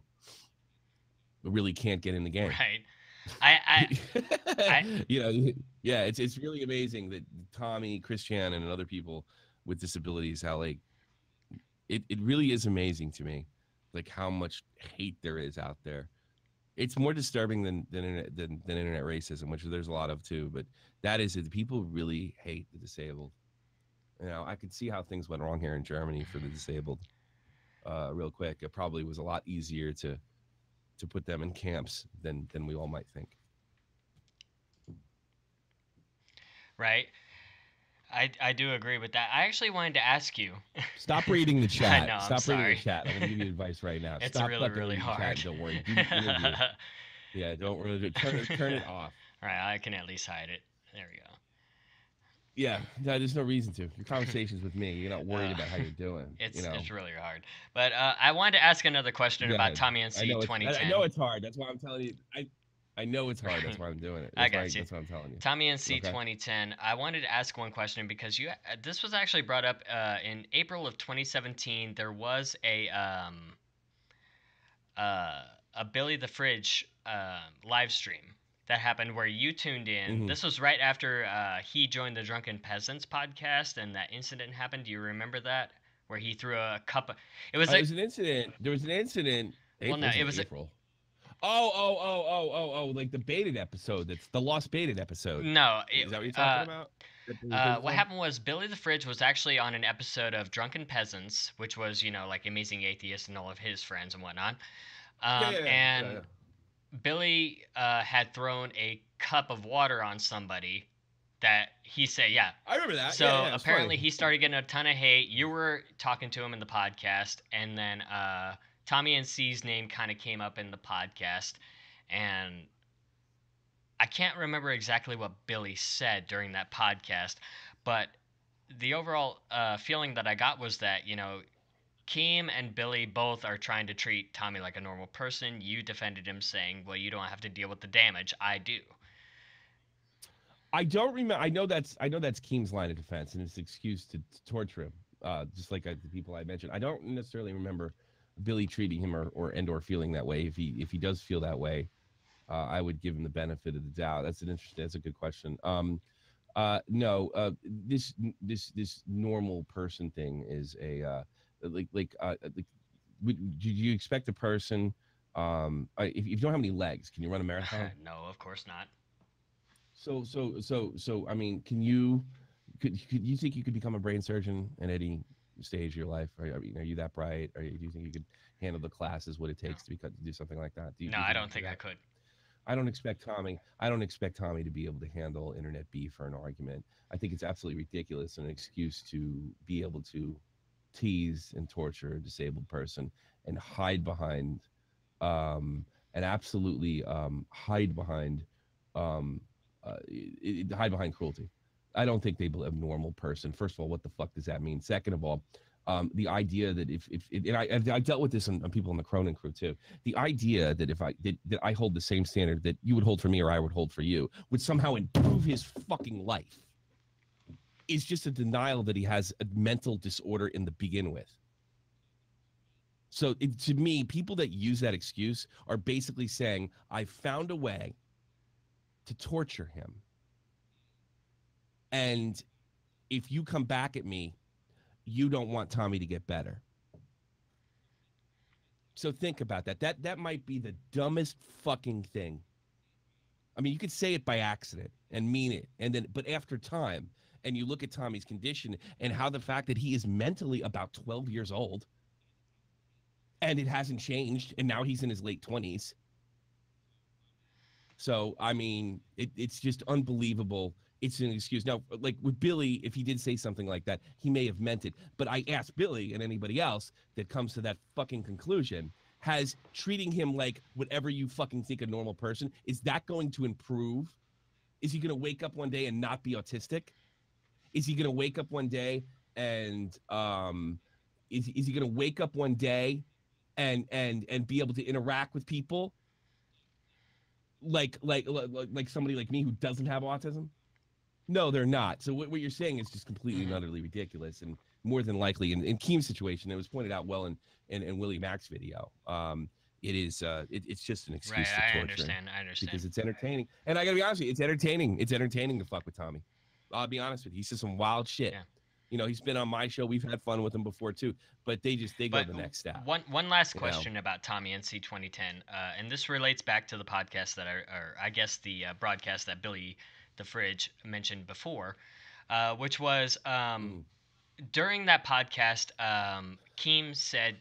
Speaker 2: really can't get in the game.
Speaker 1: Right. I I
Speaker 2: You know, yeah, it's really amazing that Tommy, Christian, and other people with disabilities, how like it really is amazing to me, like how much hate there is out there. It's more disturbing than internet racism, which there's a lot of too. But that is it. People really hate the disabled. You know, I could see how things went wrong here in Germany for the disabled. Real quick, it probably was a lot easier to put them in camps than we all might think.
Speaker 1: right. I do agree with that. I actually wanted to ask you.
Speaker 2: Stop reading the
Speaker 1: I
Speaker 2: chat.
Speaker 1: know, I'm
Speaker 2: Stop reading the
Speaker 1: sorry.
Speaker 2: chat. I'm going to give you advice right now.
Speaker 1: It's
Speaker 2: Stop
Speaker 1: really,
Speaker 2: fucking
Speaker 1: really
Speaker 2: reading the chat
Speaker 1: hard.
Speaker 2: and don't worry. Do the interview. Yeah, don't really turn it off.
Speaker 1: Right, I can at least hide it. There we go.
Speaker 2: Yeah, no, there's no reason to. Your conversation's with me. You're not worried
Speaker 1: Uh,
Speaker 2: about how you're doing. You know.
Speaker 1: it's really hard. But I wanted to ask another question
Speaker 2: Go
Speaker 1: about
Speaker 2: ahead.
Speaker 1: Tommy and
Speaker 2: I
Speaker 1: C
Speaker 2: know it's I
Speaker 1: 2010.
Speaker 2: know it's hard. That's why I'm telling you. I know it's hard. That's why I'm doing it.
Speaker 1: I got you.
Speaker 2: That's why I'm telling you.
Speaker 1: Tommy and C
Speaker 2: Okay.
Speaker 1: 2010. I wanted to ask one question because this was actually brought up in April of 2017. There was uh, a Billy the Fridge live stream that happened where you tuned in.
Speaker 2: Hmm.
Speaker 1: This was right after he joined the Drunken Peasants podcast and that incident happened. Do you remember that? Where he threw a cup of. It was
Speaker 2: There
Speaker 1: like.
Speaker 2: was an incident. There was an incident.
Speaker 1: Well,
Speaker 2: April
Speaker 1: no, it
Speaker 2: wasn't
Speaker 1: was.
Speaker 2: April. Oh! Like the baited episode. That's the lost baited episode.
Speaker 1: No.
Speaker 2: Is that what you're talking about?
Speaker 1: What happened was Billy the Fridge was actually on an episode of Drunken Peasants, which was, like Amazing Atheist and all of his friends and whatnot. And
Speaker 2: Yeah.
Speaker 1: Billy had thrown a cup of water on somebody that he said, yeah.
Speaker 2: I remember that.
Speaker 1: So
Speaker 2: It's
Speaker 1: apparently
Speaker 2: funny.
Speaker 1: he started getting a ton of hate. You were talking to him in the podcast, and then Tommy and C's name kind of came up in the podcast, and I can't remember exactly what Billy said during that podcast, but the overall feeling that I got was that, Keem and Billy both are trying to treat Tommy like a normal person. You defended him saying, well, you don't have to deal with the damage. I do.
Speaker 2: I don't remember. I know that's Keem's line of defense and his excuse to torture him. Just like the people I mentioned. I don't necessarily remember Billy treating him or feeling that way. If he does feel that way, I would give him the benefit of the doubt. That's a good question. No, this normal person thing is a like do you expect a person if you don't have any legs, can you run a marathon?
Speaker 1: No, of course not.
Speaker 2: So I mean, could you think you could become a brain surgeon at any stage of your life? Are you that bright? Do you think you could handle the classes, what it
Speaker 1: No.
Speaker 2: takes to do something like that?
Speaker 1: No,
Speaker 2: Do you
Speaker 1: I
Speaker 2: think you
Speaker 1: don't
Speaker 2: could do
Speaker 1: think I
Speaker 2: that?
Speaker 1: could.
Speaker 2: I don't expect Tommy. I don't expect Tommy to be able to handle internet beef or an argument. I think it's absolutely ridiculous and an excuse to be able to tease and torture a disabled person and hide behind and absolutely hide behind um, hide behind cruelty. I don't think they believe a normal person. First of all, what the fuck does that mean? Second of all, the idea that if and I dealt with this on people in the Cronin crew too. The idea that if that I hold the same standard that you would hold for me or I would hold for you would somehow improve his fucking life is just a denial that he has a mental disorder in the begin with. So to me, people that use that excuse are basically saying, I found a way to torture him. And if you come back at me, you don't want Tommy to get better. So think about that. That might be the dumbest fucking thing. I mean, you could say it by accident and mean it. And then, but after time, and you look at Tommy's condition and how the fact that he is mentally about 12 years old and it hasn't changed, and now he's in his late 20s. So, I mean, it's just unbelievable. It's an excuse. Now, like with Billy, if he did say something like that, he may have meant it. But I asked Billy and anybody else that comes to that fucking conclusion, has treating him like whatever you fucking think a normal person, is that going to improve? Is he going to wake up one day and not be autistic? Is he going to wake up one day and is he going to wake up one day and be able to interact with people like somebody like me who doesn't have autism? No, they're not. So what you're saying is just completely and utterly ridiculous, and more than likely in Keem's situation, it was pointed out well in Willie Mack's video. it's just an
Speaker 1: Right.
Speaker 2: excuse to
Speaker 1: I
Speaker 2: torture him
Speaker 1: understand. I understand.
Speaker 2: because it's entertaining. And I gotta be honest with you, it's entertaining. It's entertaining to fuck with Tommy. I'll be honest with you. He says some wild shit.
Speaker 1: Yeah.
Speaker 2: He's been on my show. We've had fun with him before too. But they go
Speaker 1: But
Speaker 2: the next step.
Speaker 1: one last
Speaker 2: You know.
Speaker 1: question about Tommy NC 2010, and this relates back to the podcast or I guess the broadcast that Billy the Fridge mentioned before, which was
Speaker 2: Mm.
Speaker 1: during that podcast, Keem said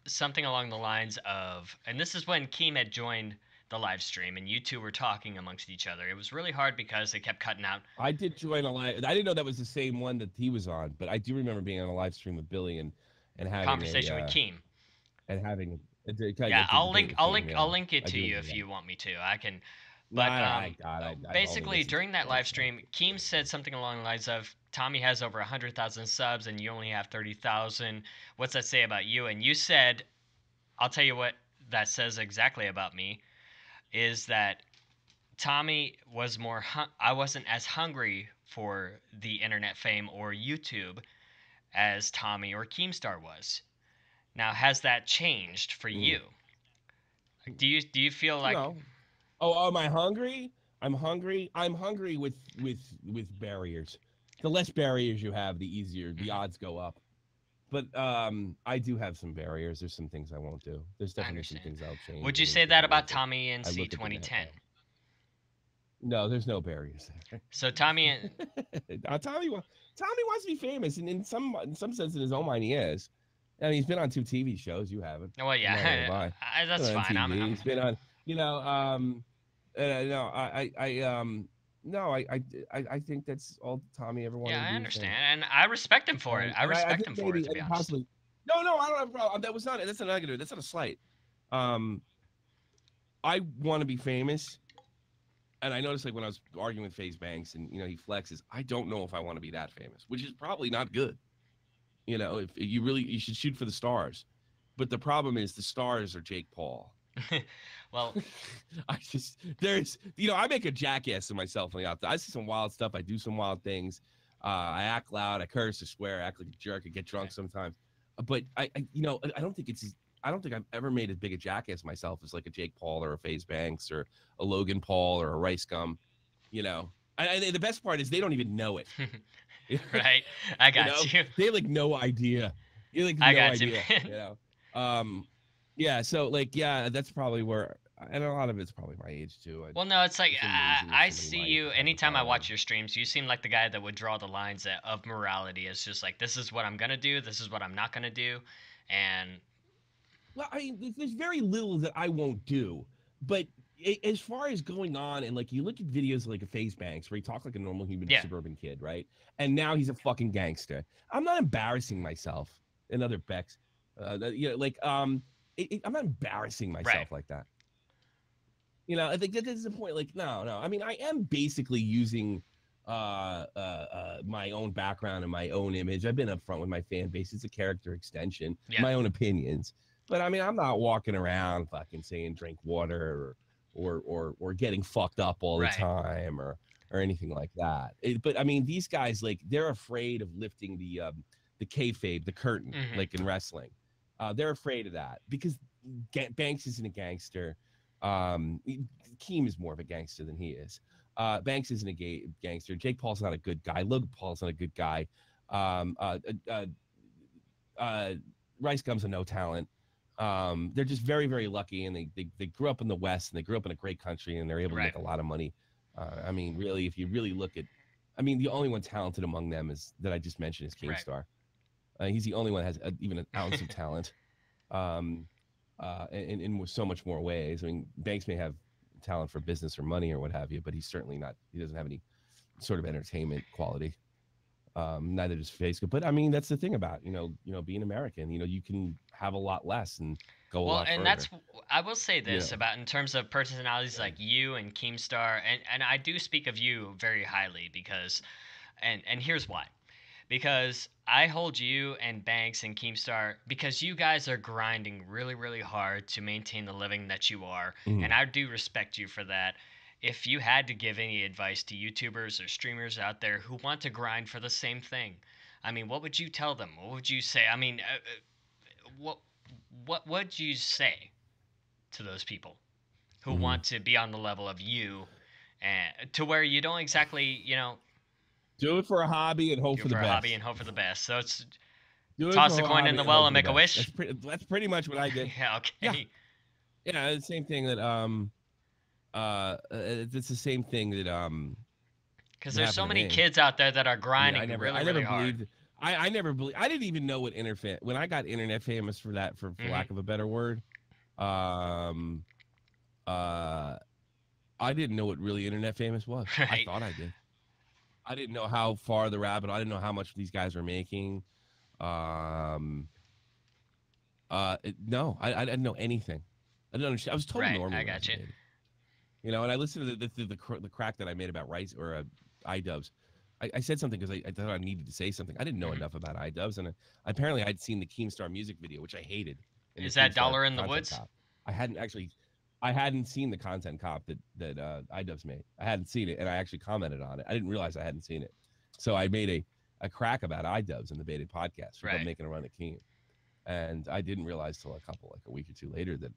Speaker 1: something along the lines of, and this is when Keem had joined the live stream, and you two were talking amongst each other. It was really hard because they kept cutting out
Speaker 2: I did join a live. I didn't know that was the same one that he was on, but I do remember being on a live stream with Billy and
Speaker 1: a
Speaker 2: having a
Speaker 1: conversation with Keem.
Speaker 2: kind
Speaker 1: Yeah,
Speaker 2: of debate with Keem.
Speaker 1: I'll
Speaker 2: Yeah,
Speaker 1: link it
Speaker 2: I
Speaker 1: to
Speaker 2: do
Speaker 1: you
Speaker 2: remember
Speaker 1: if
Speaker 2: that.
Speaker 1: you want me to. I can,
Speaker 2: No,
Speaker 1: but
Speaker 2: I only
Speaker 1: basically
Speaker 2: listened to
Speaker 1: during
Speaker 2: it
Speaker 1: that live
Speaker 2: once.
Speaker 1: stream, Keem said something along the lines of, "Tommy has over 100,000 subs, and you only have 30,000. What's that say about you?" And you said, "I'll tell you what that says exactly about me is that Tommy was more. I wasn't as hungry for the internet fame or YouTube as Tommy or Keemstar was. Now, has that changed for
Speaker 2: Mm.
Speaker 1: you? Do you feel like
Speaker 2: No. Oh, am I hungry? I'm hungry. I'm hungry with barriers. The less barriers you have, the easier the
Speaker 1: Mhm.
Speaker 2: odds go up. But I do have some barriers. There's some things I won't do. There's
Speaker 1: I
Speaker 2: definitely some
Speaker 1: understand.
Speaker 2: things I'll change
Speaker 1: Would you
Speaker 2: and
Speaker 1: say
Speaker 2: which will
Speaker 1: that
Speaker 2: be
Speaker 1: about
Speaker 2: worth it.
Speaker 1: Tommy in
Speaker 2: I
Speaker 1: C
Speaker 2: look at the
Speaker 1: 2010?
Speaker 2: no, there's no barriers there.
Speaker 1: So Tommy,
Speaker 2: Tommy wants to be famous, and in some sense, in his own mind, he is. I mean, he's been on two TV shows. You haven't.
Speaker 1: well,
Speaker 2: I'm not gonna
Speaker 1: yeah,
Speaker 2: lie. He's
Speaker 1: that's
Speaker 2: been on
Speaker 1: fine.
Speaker 2: TV.
Speaker 1: I'm
Speaker 2: He's been on. You know. No. No. I think that's all Tommy ever wanted
Speaker 1: yeah,
Speaker 2: to
Speaker 1: I
Speaker 2: do was
Speaker 1: understand,
Speaker 2: famous.
Speaker 1: and I respect him for it. I
Speaker 2: I
Speaker 1: respect
Speaker 2: think
Speaker 1: him for it,
Speaker 2: maybe
Speaker 1: to be
Speaker 2: and
Speaker 1: honest.
Speaker 2: possibly. No, no, I don't have a problem. That was not. That's not negative. That's not a slight. Um, I want to be famous, and I noticed like when I was arguing with FaZe Banks, and he flexes. I don't know if I want to be that famous, which is probably not good. If you should shoot for the stars, but the problem is the stars are Jake Paul.
Speaker 1: Well,
Speaker 2: I just I make a jackass of myself on the outside. I see some wild stuff. I do some wild things. I act loud. I curse. I swear. I act like a jerk. I get drunk
Speaker 1: right.
Speaker 2: sometimes. But I don't think it's. I don't think I've ever made as big a jackass of myself as like a Jake Paul or a FaZe Banks or a Logan Paul or a Rice Gum. You know, the best part is they don't even know it.
Speaker 1: Right, I
Speaker 2: you
Speaker 1: got
Speaker 2: know,
Speaker 1: you.
Speaker 2: they have like no idea. You like
Speaker 1: I
Speaker 2: no
Speaker 1: got you,
Speaker 2: idea.
Speaker 1: man.
Speaker 2: Yeah. So like, yeah, that's probably where, and a lot of it's probably my age too.
Speaker 1: Well, no, it's like
Speaker 2: It's amazing that
Speaker 1: I
Speaker 2: somebody
Speaker 1: see
Speaker 2: my age
Speaker 1: you
Speaker 2: has a
Speaker 1: anytime I
Speaker 2: following.
Speaker 1: watch your streams. You seem like the guy that would draw the lines of morality. It's just like this is what I'm gonna do, this is what I'm not gonna do, and
Speaker 2: Well, I mean, there's very little that I won't do, but as far as going on and like you look at videos like a FaZe Banks where he talks like a normal human
Speaker 1: yeah,
Speaker 2: suburban kid, right? And now he's a fucking gangster. I'm not embarrassing myself. Another Bex, I'm not embarrassing
Speaker 1: right,
Speaker 2: myself like that. I think that is the point. Like, no, no. I mean, I am basically using my own background and my own image. I've been upfront with my fan base. It's a character extension,
Speaker 1: yeah,
Speaker 2: my own opinions. But I mean, I'm not walking around fucking saying drink water or getting fucked up all the
Speaker 1: right,
Speaker 2: time or anything like that. But I mean, these guys like they're afraid of lifting the kayfabe, the curtain,
Speaker 1: hmm,
Speaker 2: like in wrestling. They're afraid of that because Banks isn't a gangster. Keem is more of a gangster than he is. Banks isn't a gangster. Jake Paul's not a good guy. Logan Paul's not a good guy. Um, uh, uh, uh, Rice Gum's a no talent. They're just very, very lucky, and they grew up in the West, and they grew up in a great country, and they're able to
Speaker 1: right,
Speaker 2: make a lot of money. I mean, really, if you really look at, I mean, the only one talented among them is that I just mentioned is
Speaker 1: right.
Speaker 2: Keemstar. He's the only one that has even an ounce of talent. Um, in so much more ways. I mean, Banks may have talent for business or money or what have you, but he's certainly not. He doesn't have any sort of entertainment quality. Neither does Facebook. But I mean, that's the thing about being American. You can have a lot less and go a
Speaker 1: Well,
Speaker 2: lot
Speaker 1: and
Speaker 2: further.
Speaker 1: I will say
Speaker 2: You
Speaker 1: this
Speaker 2: know,
Speaker 1: about in terms of personalities like you and Keemstar, and I do speak of you very highly because, and here's why. Because I hold you and Banks and Keemstar because you guys are grinding really, really hard to maintain the living that you are, and
Speaker 2: mm.
Speaker 1: I do respect you for that. If you had to give any advice to YouTubers or streamers out there who want to grind for the same thing, I mean, what would you tell them? What would you say? I mean, what would you say to those people who
Speaker 2: Hmm.
Speaker 1: want to be on the level of you, and to where you don't exactly,
Speaker 2: Do it for a hobby and hope
Speaker 1: do it
Speaker 2: for the
Speaker 1: for a hobby
Speaker 2: best.
Speaker 1: and hope for the best. So it's
Speaker 2: Do it
Speaker 1: toss
Speaker 2: for
Speaker 1: a
Speaker 2: a
Speaker 1: coin in
Speaker 2: hobby
Speaker 1: the
Speaker 2: and
Speaker 1: well
Speaker 2: hope
Speaker 1: and
Speaker 2: for the
Speaker 1: make a
Speaker 2: best.
Speaker 1: wish.
Speaker 2: That's pretty much what I did.
Speaker 1: Yeah,
Speaker 2: Yeah,
Speaker 1: okay.
Speaker 2: yeah. It's the same thing that it's the same thing that
Speaker 1: Because
Speaker 2: that
Speaker 1: there's
Speaker 2: happened
Speaker 1: so
Speaker 2: to
Speaker 1: many
Speaker 2: me.
Speaker 1: kids out there that are
Speaker 2: I mean,
Speaker 1: grinding really,
Speaker 2: I
Speaker 1: really
Speaker 2: never
Speaker 1: hard.
Speaker 2: believed. I never believed. I didn't even know what when I got internet famous for that, for
Speaker 1: Hmm.
Speaker 2: lack of a better word. Um, uh, I didn't know what really internet famous was. I
Speaker 1: Right,
Speaker 2: thought I did. I didn't know how far the rabbit. I didn't know how much these guys were making. Um, no, I didn't know anything. I didn't understand. I was total
Speaker 1: right.
Speaker 2: normie
Speaker 1: I
Speaker 2: when I was
Speaker 1: got
Speaker 2: a
Speaker 1: you.
Speaker 2: baby. You know, and I listened to the crack that I made about rice or iDubbbz. I said something because I thought I needed to say something. I didn't know
Speaker 1: Hmm.
Speaker 2: enough about iDubbbz, and apparently I'd seen the Keemstar music video, which I hated, in the
Speaker 1: Is that
Speaker 2: Keemstar
Speaker 1: Dollar in the
Speaker 2: content
Speaker 1: Woods?
Speaker 2: cop. I hadn't actually, I hadn't seen the content cop that iDubbbz made. I hadn't seen it, and I actually commented on it. I didn't realize I hadn't seen it, so I made a crack about iDubbbz in the Baited podcast for
Speaker 1: Right.
Speaker 2: making a run at Keem, and I didn't realize till like a week or two later that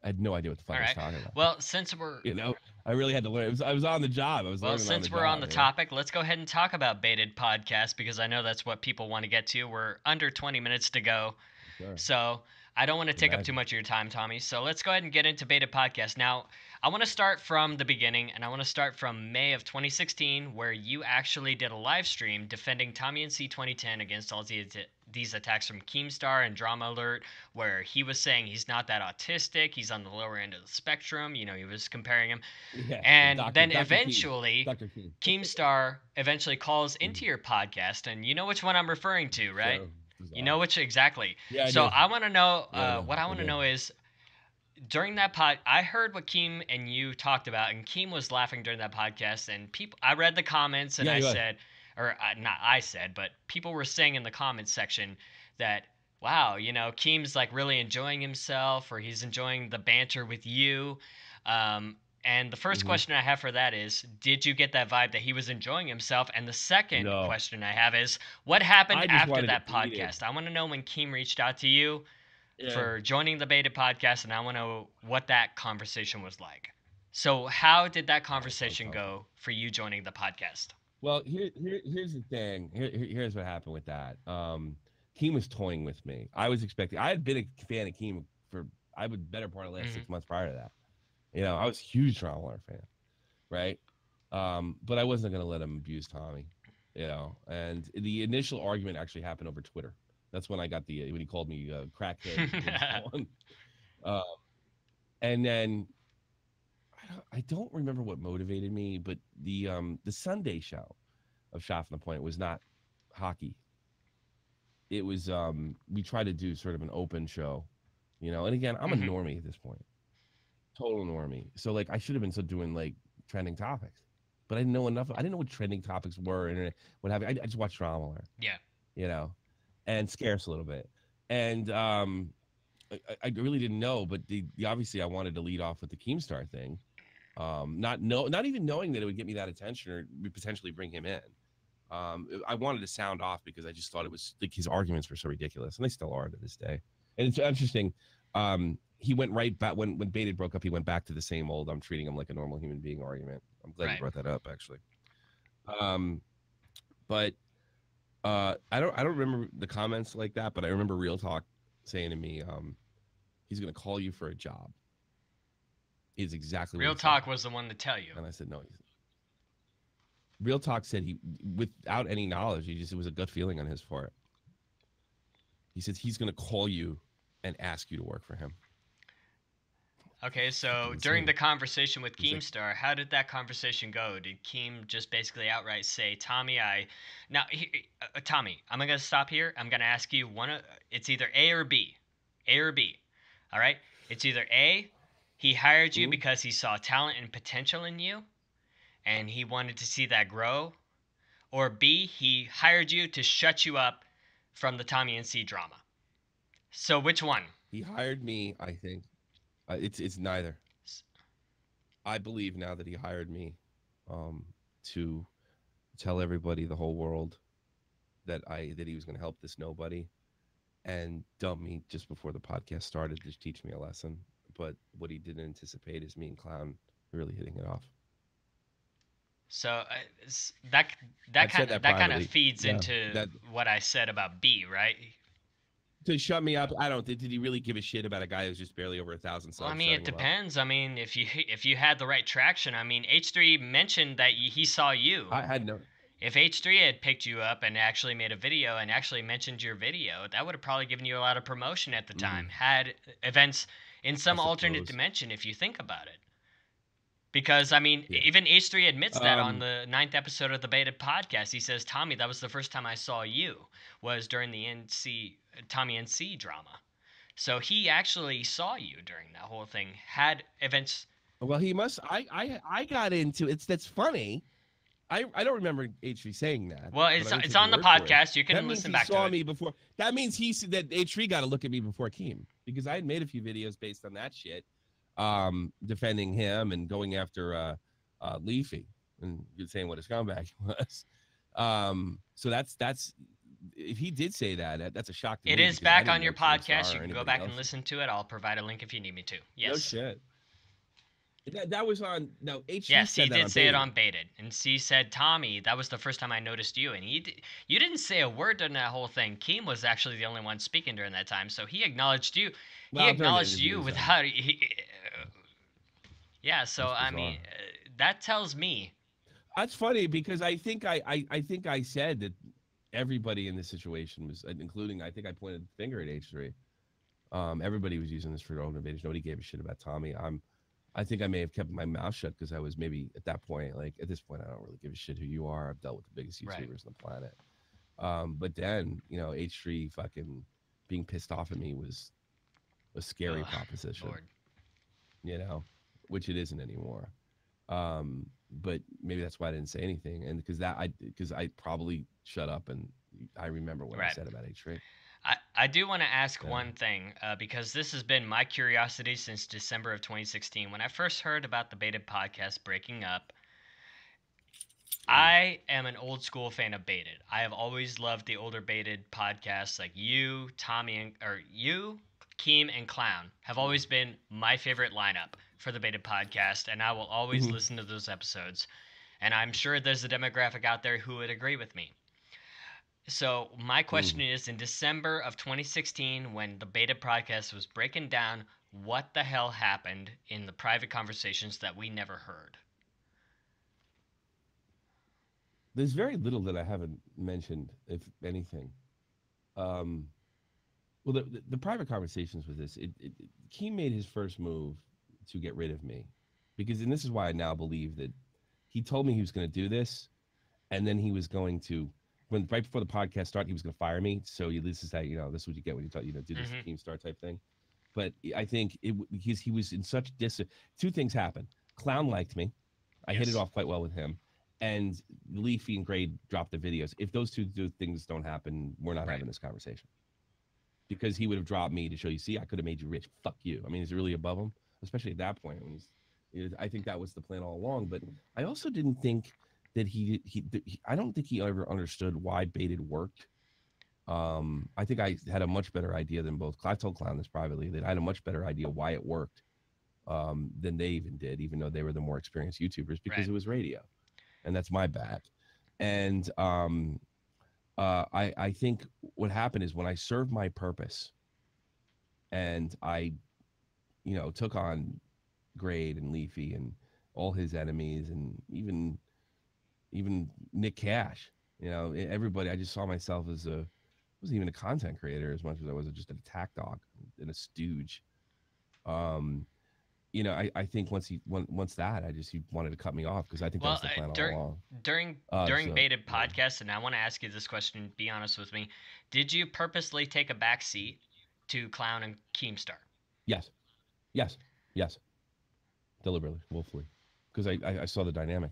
Speaker 2: I had no idea what the fuck
Speaker 1: All
Speaker 2: I was
Speaker 1: right.
Speaker 2: talking about.
Speaker 1: Well, since we're
Speaker 2: You know, I really had to learn. I was on the job. I was
Speaker 1: Well,
Speaker 2: learning on the
Speaker 1: since we're on
Speaker 2: job.
Speaker 1: the
Speaker 2: You know.
Speaker 1: topic, let's go ahead and talk about baited podcasts because I know that's what people want to get to. We're under 20 minutes to go.
Speaker 2: Sure.
Speaker 1: So I don't want to take up too
Speaker 2: Imagine.
Speaker 1: much of your time, Tommy. So let's go ahead and get into beta podcast. Now, I want to start from the beginning, and I want to start from May of 2016, where you actually did a live stream defending Tommy and C 2010 against all these attacks from Keemstar and Drama Alert, where he was saying he's not that autistic, he's on the lower end of the spectrum. He was comparing him.
Speaker 2: Yeah,
Speaker 1: And
Speaker 2: Doctor
Speaker 1: then
Speaker 2: Doctor Keem,
Speaker 1: eventually,
Speaker 2: Doctor Keem.
Speaker 1: Keemstar eventually calls
Speaker 2: Mhm.
Speaker 1: into your podcast, and you know which one I'm referring to, right?
Speaker 2: So
Speaker 1: You know
Speaker 2: bizarre.
Speaker 1: which exactly.
Speaker 2: Yeah, I
Speaker 1: So
Speaker 2: do.
Speaker 1: I want to know.
Speaker 2: Yeah, I know.
Speaker 1: What I
Speaker 2: I
Speaker 1: want to
Speaker 2: do.
Speaker 1: know is during that pod, I heard what Keem and you talked about, and Keem was laughing during that podcast. And people, I read the comments, and
Speaker 2: Yeah,
Speaker 1: I
Speaker 2: you was.
Speaker 1: said, or not I said, but people were saying in the comments section that, wow, Keem's like really enjoying himself, or he's enjoying the banter with you. And the first
Speaker 2: Hmm.
Speaker 1: question I have for that is, did you get that vibe that he was enjoying himself? And the second
Speaker 2: No,
Speaker 1: question I have is, what happened
Speaker 2: I just
Speaker 1: after
Speaker 2: wanted
Speaker 1: that
Speaker 2: it deleted.
Speaker 1: podcast? I want to know when Keem reached out to you
Speaker 2: Yeah.
Speaker 1: for joining the beta podcast, and I want to know what that conversation was like. So, how did that conversation
Speaker 2: Okay.
Speaker 1: go for you joining the podcast?
Speaker 2: Well, here's the thing. Here's what happened with that. Keem was toying with me. I was expecting. I had been a fan of Keem for I would better part of the last
Speaker 1: Hmm.
Speaker 2: 6 months prior to that. You know, I was a huge Traveler fan, right? But I wasn't going to let him abuse Tommy, you know. And the initial argument actually happened over Twitter. That's when I got when he called me crackhead and so on. Uh, and then I don't remember what motivated me, but the Sunday show of Shot from the Point was not hockey. It was we tried to do sort of an open show, you know. And again, I'm a
Speaker 1: Hmm.
Speaker 2: normie at this point, total normie. So like I should have been so doing like trending topics, but I didn't know enough. I didn't know what trending topics were, internet, what have you. I just watched Drama Alert,
Speaker 1: Yeah.
Speaker 2: you know, and scarce a little bit. And I really didn't know, but obviously I wanted to lead off with the Keemstar thing, not even knowing that it would get me that attention or potentially bring him in. I wanted to sound off because I just thought it was like his arguments were so ridiculous, and they still are to this day. And it's interesting. He went right back when Baited broke up. He went back to the same old "I'm treating him like a normal human being" argument. I'm glad you
Speaker 1: Right.
Speaker 2: brought that up, actually. Um, but I don't remember the comments like that, but I remember Real Talk saying to me, "He's going to call you for a job." Is exactly what
Speaker 1: Real
Speaker 2: he said,
Speaker 1: Talk was the one to tell you.
Speaker 2: and I said, "No." Real Talk said he, without any knowledge, it was a gut feeling on his part. He says he's going to call you and ask you to work for him.
Speaker 1: Okay,
Speaker 2: Fucking
Speaker 1: so during
Speaker 2: insane.
Speaker 1: the conversation with
Speaker 2: He's like,
Speaker 1: Keemstar, how did that conversation go? Did Keem just basically outright say, "Tommy, I now, Tommy, I'm gonna stop here. I'm gonna ask you one. It's either A or B, A or B. All right. It's either A, he hired you
Speaker 2: mm,
Speaker 1: because he saw talent and potential in you, and he wanted to see that grow, or B, he hired you to shut you up from the Tommy and C drama. So which one?
Speaker 2: he hired me. I think it's neither. I believe now that he hired me um, to tell everybody, the whole world, that he was going to help this nobody and dump me just before the podcast started to teach me a lesson. but what he didn't anticipate is me and Clown really hitting it off.
Speaker 1: So that
Speaker 2: I've said that
Speaker 1: that kind of
Speaker 2: privately.
Speaker 1: feeds
Speaker 2: Yeah,
Speaker 1: into
Speaker 2: that
Speaker 1: what I said about B, right?
Speaker 2: to shut me up. I don't think did he really give a shit about a guy who's just barely over 1,000
Speaker 1: Well, I
Speaker 2: subs
Speaker 1: mean, it
Speaker 2: shutting him up?
Speaker 1: depends. I mean, if you had the right traction, I mean, H3 mentioned that he saw you.
Speaker 2: I had no.
Speaker 1: If H3 had picked you up and actually made a video and actually mentioned your video, that would have probably given you a lot of promotion at the time. Had events in
Speaker 2: I
Speaker 1: some alternate
Speaker 2: suppose.
Speaker 1: dimension, if you think about it. Because I mean,
Speaker 2: Yeah.
Speaker 1: even H3 admits that on
Speaker 2: Um.
Speaker 1: the ninth episode of the Beta podcast. He says, "Tommy, that was the first time I saw you was during the NC Tommy NC drama." So he actually saw you during that whole thing. Had events.
Speaker 2: Well, he must. I got into it's. That's funny. I don't remember HV saying that,
Speaker 1: Well,
Speaker 2: but I'm gonna
Speaker 1: it's
Speaker 2: take your
Speaker 1: on the
Speaker 2: word for it.
Speaker 1: podcast. You
Speaker 2: That
Speaker 1: can
Speaker 2: means
Speaker 1: listen
Speaker 2: he
Speaker 1: back to
Speaker 2: saw
Speaker 1: it.
Speaker 2: me before. That means that HV got to look at me before Keem because I had made a few videos based on that shit, defending him and going after Leafy and saying what a scumbag he was. So that's if he did say that, that's a shock to
Speaker 1: It
Speaker 2: me
Speaker 1: is
Speaker 2: because I
Speaker 1: back
Speaker 2: didn't
Speaker 1: on
Speaker 2: know
Speaker 1: your
Speaker 2: Keemstar
Speaker 1: podcast. You
Speaker 2: or
Speaker 1: can go
Speaker 2: anybody
Speaker 1: back and
Speaker 2: else.
Speaker 1: listen to it. I'll provide a link if you need me to.
Speaker 2: No
Speaker 1: Yes.
Speaker 2: shit. That was on. No, HV
Speaker 1: Yes, he
Speaker 2: said that
Speaker 1: did
Speaker 2: on
Speaker 1: say it
Speaker 2: Baited.
Speaker 1: on Baited, and he said, "Tommy, that was the first time I noticed you." And you didn't say a word during that whole thing. Keem was actually the only one speaking during that time, so he acknowledged you. He
Speaker 2: Well, during the
Speaker 1: acknowledged you
Speaker 2: interviews,
Speaker 1: without. Yeah, so
Speaker 2: that's
Speaker 1: I mean,
Speaker 2: bizarre.
Speaker 1: that tells me.
Speaker 2: That's funny because I think I said that everybody in this situation was, including I think I pointed the finger at H3. Everybody was using this for their own advantage. Nobody gave a shit about Tommy. I think I may have kept my mouth shut because I was maybe at that point, like at this point, I don't really give a shit who you are. I've dealt with the biggest
Speaker 1: Right.
Speaker 2: YouTubers on the planet. But then, H3 fucking being pissed off at me was a scary
Speaker 1: Oh,
Speaker 2: proposition,
Speaker 1: Lord.
Speaker 2: you know, which it isn't anymore. But maybe that's why I didn't say anything, and because I probably shut up, and I remember what I
Speaker 1: Right.
Speaker 2: said about H3.
Speaker 1: I do want to ask
Speaker 2: Yeah.
Speaker 1: one thing because this has been my curiosity since December of 2016. When I first heard about the Baited podcast breaking up,
Speaker 2: Mm.
Speaker 1: I am an old school fan of Baited. I have always loved the older Baited podcasts like you, Tommy, or you, Keem, and Clown have always been my favorite lineup for the Baited podcast, and I will always
Speaker 2: Mm-hmm.
Speaker 1: listen to those episodes. And I'm sure there's a demographic out there who would agree with me. So my question
Speaker 2: Mm.
Speaker 1: is, in December of 2016, when the Baited podcast was breaking down, what the hell happened in the private conversations that we never heard?
Speaker 2: There's very little that I haven't mentioned, if anything. Um, well, the private conversations with this, he made his first move to get rid of me, because, and this is why I now believe that he told me he was going to do this, and then he was going to, when right before the podcast started, he was going to fire me. So this is how this is what you get when you talk, do this
Speaker 1: Mm-hmm.
Speaker 2: Keemstar type thing. But I think because he was in such two things happened. Clown liked me. I hit it
Speaker 1: Yes.
Speaker 2: off quite well with him. And Leafy and Grade dropped the videos. If those two things don't happen, we're not
Speaker 1: Right.
Speaker 2: having this conversation. Because he would have dropped me to show you, see, I could have made you rich. Fuck you. I mean, is it really above him? Especially at that point. I think that was the plan all along. But I also didn't think that I don't think he ever understood why Baited worked. I think I had a much better idea than both. I told Clown this privately, that I had a much better idea why it worked than they even did, even though they were the more experienced YouTubers, because
Speaker 1: Right.
Speaker 2: it was radio, and that's my bad. And I think what happened is when I served my purpose, and I took on Grade and Leafy and all his enemies, and even Nick Cash, everybody. I just saw myself as a wasn't even a content creator as much as I was just an attack dog and a stooge. Um, I think once that, he wanted to cut me off because I think that
Speaker 1: Well,
Speaker 2: was the plan all
Speaker 1: during
Speaker 2: along.
Speaker 1: during
Speaker 2: So
Speaker 1: Baited
Speaker 2: yeah.
Speaker 1: podcast, and I want to ask you this question. Be honest with me. Did you purposely take a back seat to Clown and Keemstar?
Speaker 2: Yes, yes, yes, deliberately, willfully, because I saw the dynamic.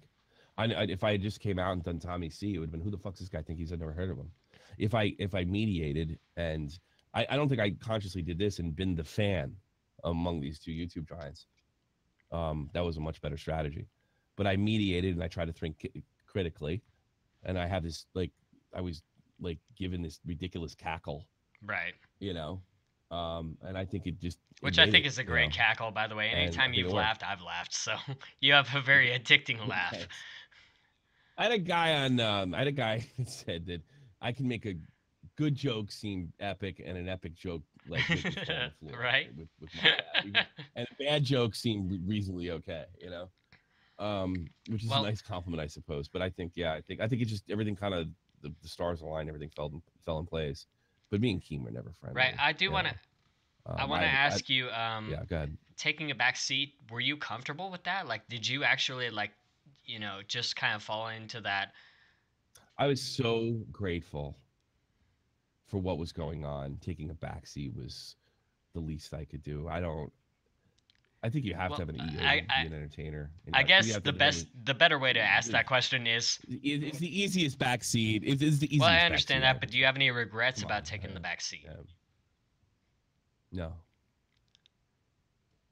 Speaker 2: If I had just came out and done Tommy C, it would have been, who the fuck's this guy think he's? I've never heard of him. If I mediated, and I don't think I consciously did this and been the fan among these two YouTube giants. That was a much better strategy. But I mediated and I tried to think critically, and I have this, like, I was like given this ridiculous cackle,
Speaker 1: Right.
Speaker 2: you know, And I think it just it
Speaker 1: Which I
Speaker 2: made
Speaker 1: think
Speaker 2: it,
Speaker 1: is a great cackle, by the way.
Speaker 2: and I
Speaker 1: Anytime
Speaker 2: think it
Speaker 1: you've
Speaker 2: worked.
Speaker 1: laughed, I've laughed. So you have a very addicting laugh.
Speaker 2: Thanks. I had a guy on. I had a guy that said that I can make a good joke seem epic and an epic joke like make you fall on the floor
Speaker 1: Right?
Speaker 2: with my laugh, and a bad joke seem reasonably okay. Which is a
Speaker 1: Well,
Speaker 2: nice compliment, I suppose. But I think, yeah, I think it just everything kind of the stars aligned, everything fell in place. But me and Keem were never
Speaker 1: right.
Speaker 2: friendly.
Speaker 1: I do want to. I want to
Speaker 2: I
Speaker 1: ask you.
Speaker 2: yeah, go ahead.
Speaker 1: Taking a back seat. Were you comfortable with that? Like, did you actually like, just kind of fall into that?
Speaker 2: I was so grateful for what was going on. Taking a backseat was the least I could do. I think you have to
Speaker 1: Well,
Speaker 2: have an ego
Speaker 1: I,
Speaker 2: to
Speaker 1: I
Speaker 2: be an entertainer, and
Speaker 1: I
Speaker 2: you
Speaker 1: guess
Speaker 2: have to
Speaker 1: the
Speaker 2: have
Speaker 1: best, the better way to ask
Speaker 2: the,
Speaker 1: that question is,
Speaker 2: it's the easiest backseat. It's the
Speaker 1: well, I
Speaker 2: easiest
Speaker 1: understand
Speaker 2: backseat
Speaker 1: that,
Speaker 2: ever.
Speaker 1: but do you have any regrets
Speaker 2: Come
Speaker 1: about
Speaker 2: on,
Speaker 1: taking the back seat?
Speaker 2: no,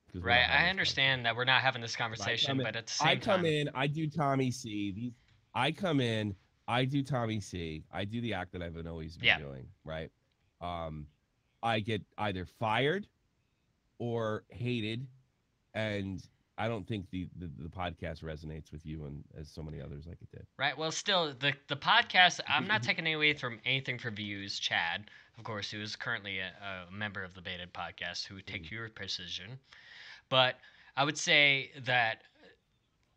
Speaker 2: because we're
Speaker 1: Right.
Speaker 2: not having
Speaker 1: I
Speaker 2: this conversation.
Speaker 1: understand that we're not having this
Speaker 2: If I
Speaker 1: conversation,
Speaker 2: come in,
Speaker 1: but at the
Speaker 2: I
Speaker 1: same
Speaker 2: come
Speaker 1: time,
Speaker 2: in, I do Tommy C. I come in, I do Tommy C. I do the act that I've always been
Speaker 1: yeah.
Speaker 2: doing, right? Um, I get either fired or hated, and I don't think the podcast resonates with you and as so many others like it did.
Speaker 1: Right. Well, still, the podcast. I'm not taking away from anything for views. Chad, of course, who is currently a member of the Baited podcast, who would take your position. But I would say that.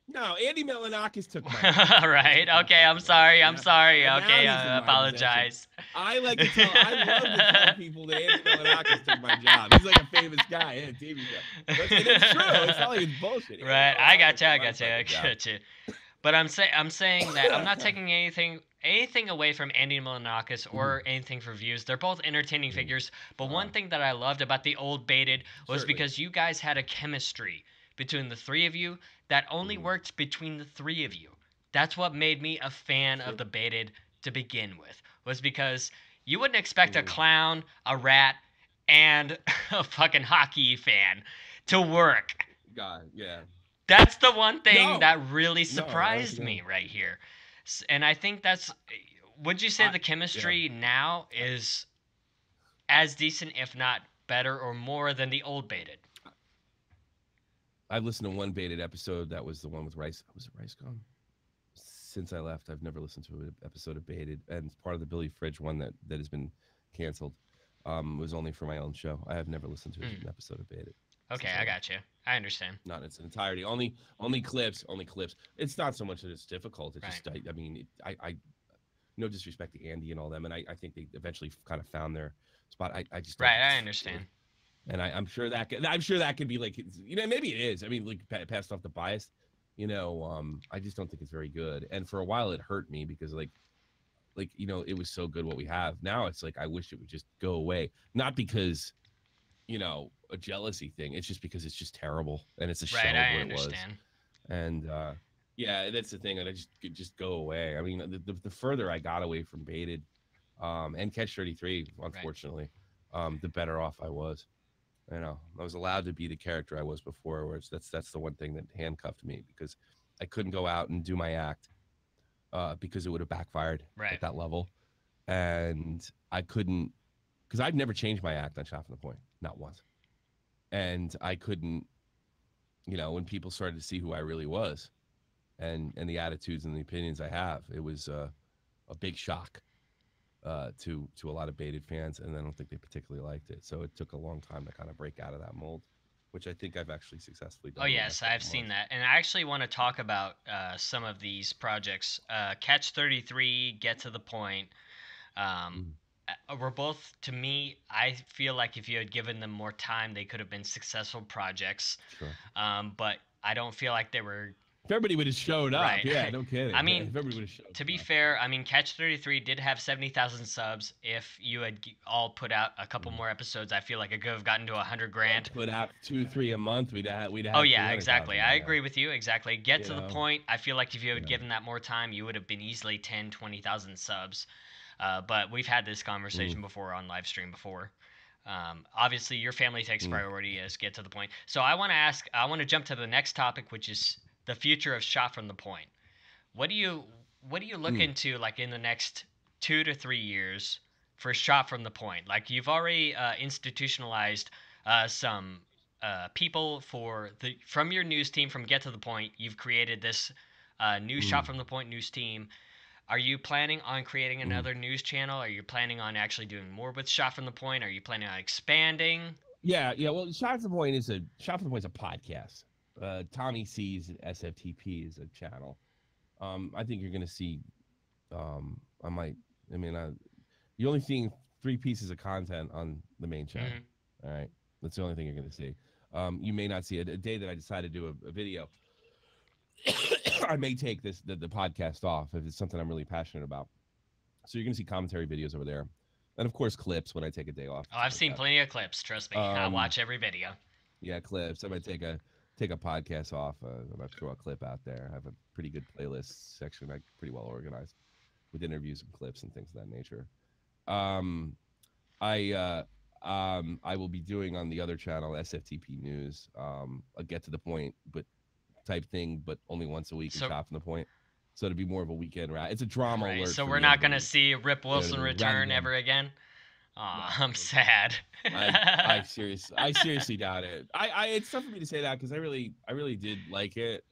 Speaker 2: No, Andy Melanakis took my job. Let's
Speaker 1: Right.
Speaker 2: get that
Speaker 1: Okay.
Speaker 2: out
Speaker 1: I'm
Speaker 2: the way.
Speaker 1: sorry. I'm
Speaker 2: Yeah,
Speaker 1: sorry.
Speaker 2: and now
Speaker 1: Okay.
Speaker 2: he's in
Speaker 1: I
Speaker 2: my possession.
Speaker 1: apologize.
Speaker 2: I like to tell. I love to tell people that Andy Melanakis took my job. He's like a famous guy in a TV show. But it's true. It's not like it's bullshit. Andy
Speaker 1: Right. I got
Speaker 2: Melanakis
Speaker 1: you.
Speaker 2: took
Speaker 1: I
Speaker 2: my
Speaker 1: got you. I
Speaker 2: fucking job.
Speaker 1: got you. But I'm saying that I'm not taking anything away from Andy Milonakis
Speaker 2: Mhm,
Speaker 1: or anything for views. They're both entertaining
Speaker 2: mhm.
Speaker 1: figures. But one
Speaker 2: Uh,
Speaker 1: thing that I loved about the old Baited was
Speaker 2: Certainly.
Speaker 1: because you guys had a chemistry between the three of you that only
Speaker 2: Mhm.
Speaker 1: worked between the three of you. That's what made me a fan of
Speaker 2: Sure.
Speaker 1: the Baited to begin with. Was because you wouldn't expect a
Speaker 2: Mhm.
Speaker 1: clown, a rat, and a fucking hockey fan to work.
Speaker 2: God, yeah.
Speaker 1: That's the one thing
Speaker 2: No,
Speaker 1: that really
Speaker 2: no, I don't
Speaker 1: surprised
Speaker 2: think
Speaker 1: me right here. And I think that's, would you say
Speaker 2: I.
Speaker 1: the
Speaker 2: Yeah.
Speaker 1: chemistry now is as decent, if not better or more than the old Baited?
Speaker 2: I've listened to one Baited episode. That was the one with Rice. Was it Rice Gum? Since I left, I've never listened to an episode of Baited, and it's part of the Billy Fridge one that has been canceled. Was only for my own show. I have never listened to
Speaker 1: Hmm.
Speaker 2: an episode of Baited
Speaker 1: Okay,
Speaker 2: since I
Speaker 1: I
Speaker 2: left.
Speaker 1: got you. I understand.
Speaker 2: Not in its entirety. Only clips. Only clips. It's not so much that it's difficult. It's
Speaker 1: Right.
Speaker 2: just I mean I no disrespect to Andy and all them, and I think they eventually kind of found their spot. I just don't
Speaker 1: Right,
Speaker 2: think
Speaker 1: I
Speaker 2: it's good.
Speaker 1: understand.
Speaker 2: And I'm sure that could be like maybe it is. I mean like passed off the bias. I just don't think it's very good. And for a while it hurt me because it was so good what we have. Now it's like I wish it would just go away. Not because a jealousy thing. It's just because it's just terrible and it's a
Speaker 1: Right,
Speaker 2: shell of
Speaker 1: I
Speaker 2: what it was.
Speaker 1: understand.
Speaker 2: And yeah, that's the thing. And I just could just go away. I mean, the further I got away from Baited and Catch 33,
Speaker 1: Right.
Speaker 2: unfortunately, the better off I was. I was allowed to be the character I was before, where that's the one thing that handcuffed me because I couldn't go out and do my act because it would have backfired
Speaker 1: Right.
Speaker 2: at that level, and I couldn't because I'd never changed my act on Shot from the Point, not once, and I couldn't, when people started to see who I really was, and the attitudes and the opinions I have, it was a big shock to a lot of Baited fans, and I don't think they particularly liked it. So it took a long time to kind of break out of that mold, which I think I've actually successfully
Speaker 1: Oh
Speaker 2: done in the
Speaker 1: yes,
Speaker 2: last
Speaker 1: I've
Speaker 2: couple
Speaker 1: seen
Speaker 2: months.
Speaker 1: that, and I actually want to talk about some of these projects. Catch 33, Get to the Point. Um,
Speaker 2: Mm,
Speaker 1: were both to me. I feel like if you had given them more time, they could have been successful projects.
Speaker 2: sure.
Speaker 1: But I don't feel like they were
Speaker 2: If everybody would have showed up,
Speaker 1: right.
Speaker 2: yeah, no
Speaker 1: I
Speaker 2: kidding. Yeah, if
Speaker 1: mean,
Speaker 2: everybody would have showed
Speaker 1: to be
Speaker 2: up.
Speaker 1: fair, I mean, Catch 33 did have 70,000 subs. If you had all put out a couple
Speaker 2: Mm.
Speaker 1: more episodes, I feel like it could have gotten to 100 grand.
Speaker 2: Put out 2, 3 a month, we'd have
Speaker 1: Oh
Speaker 2: had
Speaker 1: yeah,
Speaker 2: 300,000
Speaker 1: exactly. I
Speaker 2: by now.
Speaker 1: agree with you. Exactly. Get
Speaker 2: You
Speaker 1: to the
Speaker 2: know,
Speaker 1: point. I feel like if you had
Speaker 2: yeah.
Speaker 1: given that more time, you would have been easily 10, 20,000 subs. But we've had this
Speaker 2: Mm,
Speaker 1: conversation before on live stream before. Obviously, your family takes
Speaker 2: mm,
Speaker 1: priority as get to the point. So I want to jump to the next topic, which is the future of Shot from the Point. What do you what do you look
Speaker 2: mm.
Speaker 1: into like in the next 2 to 3 years for shot from the point. Like you've already institutionalized some people for the from your news team from Get to the Point. You've created this new shot
Speaker 2: Mm,
Speaker 1: from the point news team. Are you planning on creating
Speaker 2: mm.
Speaker 1: another news channel? Are you planning on actually doing more with shot from the point? Are you planning on expanding?
Speaker 2: Yeah, yeah. Well, Shot from the Point is a podcast. Tommy C's SFTP is a channel. I think you're gonna see. I might. I mean, you're only seeing 3 pieces of content on the main channel.
Speaker 1: Mm-hmm.
Speaker 2: All right, that's the only thing you're gonna see. You may not see it. A day that I decide to do a video, I may take the podcast off if it's something I'm really passionate about. So you're gonna see commentary videos over there, and of course clips when I take a day off,
Speaker 1: Oh,
Speaker 2: stuff
Speaker 1: I've
Speaker 2: like
Speaker 1: seen plenty of clips. Trust me,
Speaker 2: that.
Speaker 1: I watch every video.
Speaker 2: Yeah, clips. I might take a podcast off. I might throw a clip out there. I have a pretty good playlist section. I pretty well organized with interviews and clips and things of that nature. Um, I will be doing on the other channel SFTP News. A get to the point, but type thing, but only once a week and
Speaker 1: So
Speaker 2: shot from the point. So it'd be more of a weekend wrap. It's a drama
Speaker 1: right,
Speaker 2: alert
Speaker 1: so
Speaker 2: for
Speaker 1: we're
Speaker 2: the end
Speaker 1: not
Speaker 2: of the
Speaker 1: gonna
Speaker 2: week.
Speaker 1: see Rip
Speaker 2: You know what
Speaker 1: Wilson
Speaker 2: I mean? Rather
Speaker 1: return
Speaker 2: than
Speaker 1: ever again.
Speaker 2: no,
Speaker 1: Aw, I'm sad.
Speaker 2: I seriously doubt it. It's tough for me to say that because I really did like it,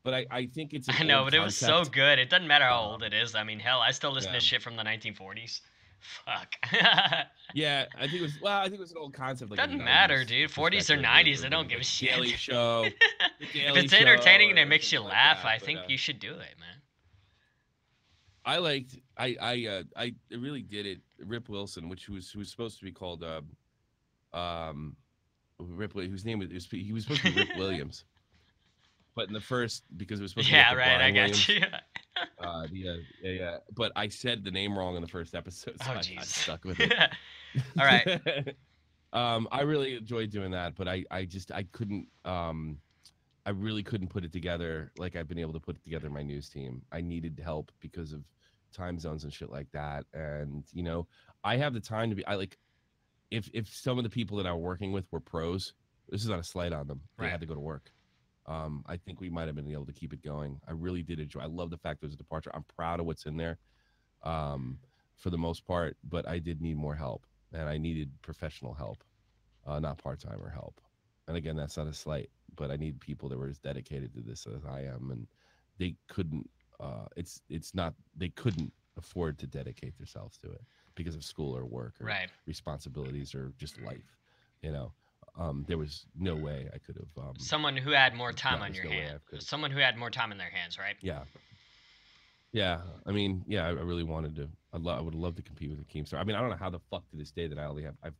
Speaker 2: but I think it's an
Speaker 1: I know,
Speaker 2: old
Speaker 1: but it was so
Speaker 2: concept.
Speaker 1: good. It doesn't matter how old
Speaker 2: Um,
Speaker 1: it is. I mean, hell, I still listen
Speaker 2: yeah,
Speaker 1: to shit from the 1940s. Fuck.
Speaker 2: yeah. I think it was an old concept, like a
Speaker 1: Doesn't matter,
Speaker 2: '90s
Speaker 1: dude. 40s or
Speaker 2: perspective,
Speaker 1: 90s,
Speaker 2: or
Speaker 1: I
Speaker 2: maybe
Speaker 1: don't give a
Speaker 2: like
Speaker 1: shit.
Speaker 2: Daily Show, the
Speaker 1: If
Speaker 2: Daily
Speaker 1: it's
Speaker 2: Show,
Speaker 1: entertaining and it
Speaker 2: or
Speaker 1: makes you
Speaker 2: something like
Speaker 1: laugh,
Speaker 2: that.
Speaker 1: I
Speaker 2: But
Speaker 1: think you should do it, man.
Speaker 2: I liked I really did it. Rip Wilson, who was supposed to be called um Rip, whose name was he was supposed to be Rip Williams, but in the first because it was supposed to be
Speaker 1: Yeah,
Speaker 2: after
Speaker 1: right. I
Speaker 2: Brian
Speaker 1: got
Speaker 2: Williams.
Speaker 1: you.
Speaker 2: Yeah. But I said the name wrong in the first episode, so
Speaker 1: Oh,
Speaker 2: I
Speaker 1: jeez.
Speaker 2: stuck with it.
Speaker 1: All right.
Speaker 2: I really enjoyed doing that, but I couldn't I really couldn't put it together like I've been able to put it together my news team. I needed help because of time zones and shit like that. And I have the time to be. I like if some of the people that I'm working with were pros. This is not a slight on them. They
Speaker 1: Right.
Speaker 2: had to go to work. I think we might have been able to keep it going. I really did enjoy. I love the fact there's a departure. I'm proud of what's in there, for the most part. But I did need more help, and I needed professional help, not part timer help. And again, that's not a slight, but I need people that were as dedicated to this as I am, and they couldn't. It's not they couldn't afford to dedicate themselves to it because of school or work or
Speaker 1: Right.
Speaker 2: responsibilities or just life. You know, there was no way I could have.
Speaker 1: Someone who had more time
Speaker 2: No,
Speaker 1: on
Speaker 2: there's
Speaker 1: your
Speaker 2: no way
Speaker 1: hand.
Speaker 2: I could.
Speaker 1: Someone who had more time in their hands, right?
Speaker 2: Yeah, yeah. I mean, yeah. I really wanted to. I would love to compete with the Keemstar. I mean, I don't know how the fuck to this day that I've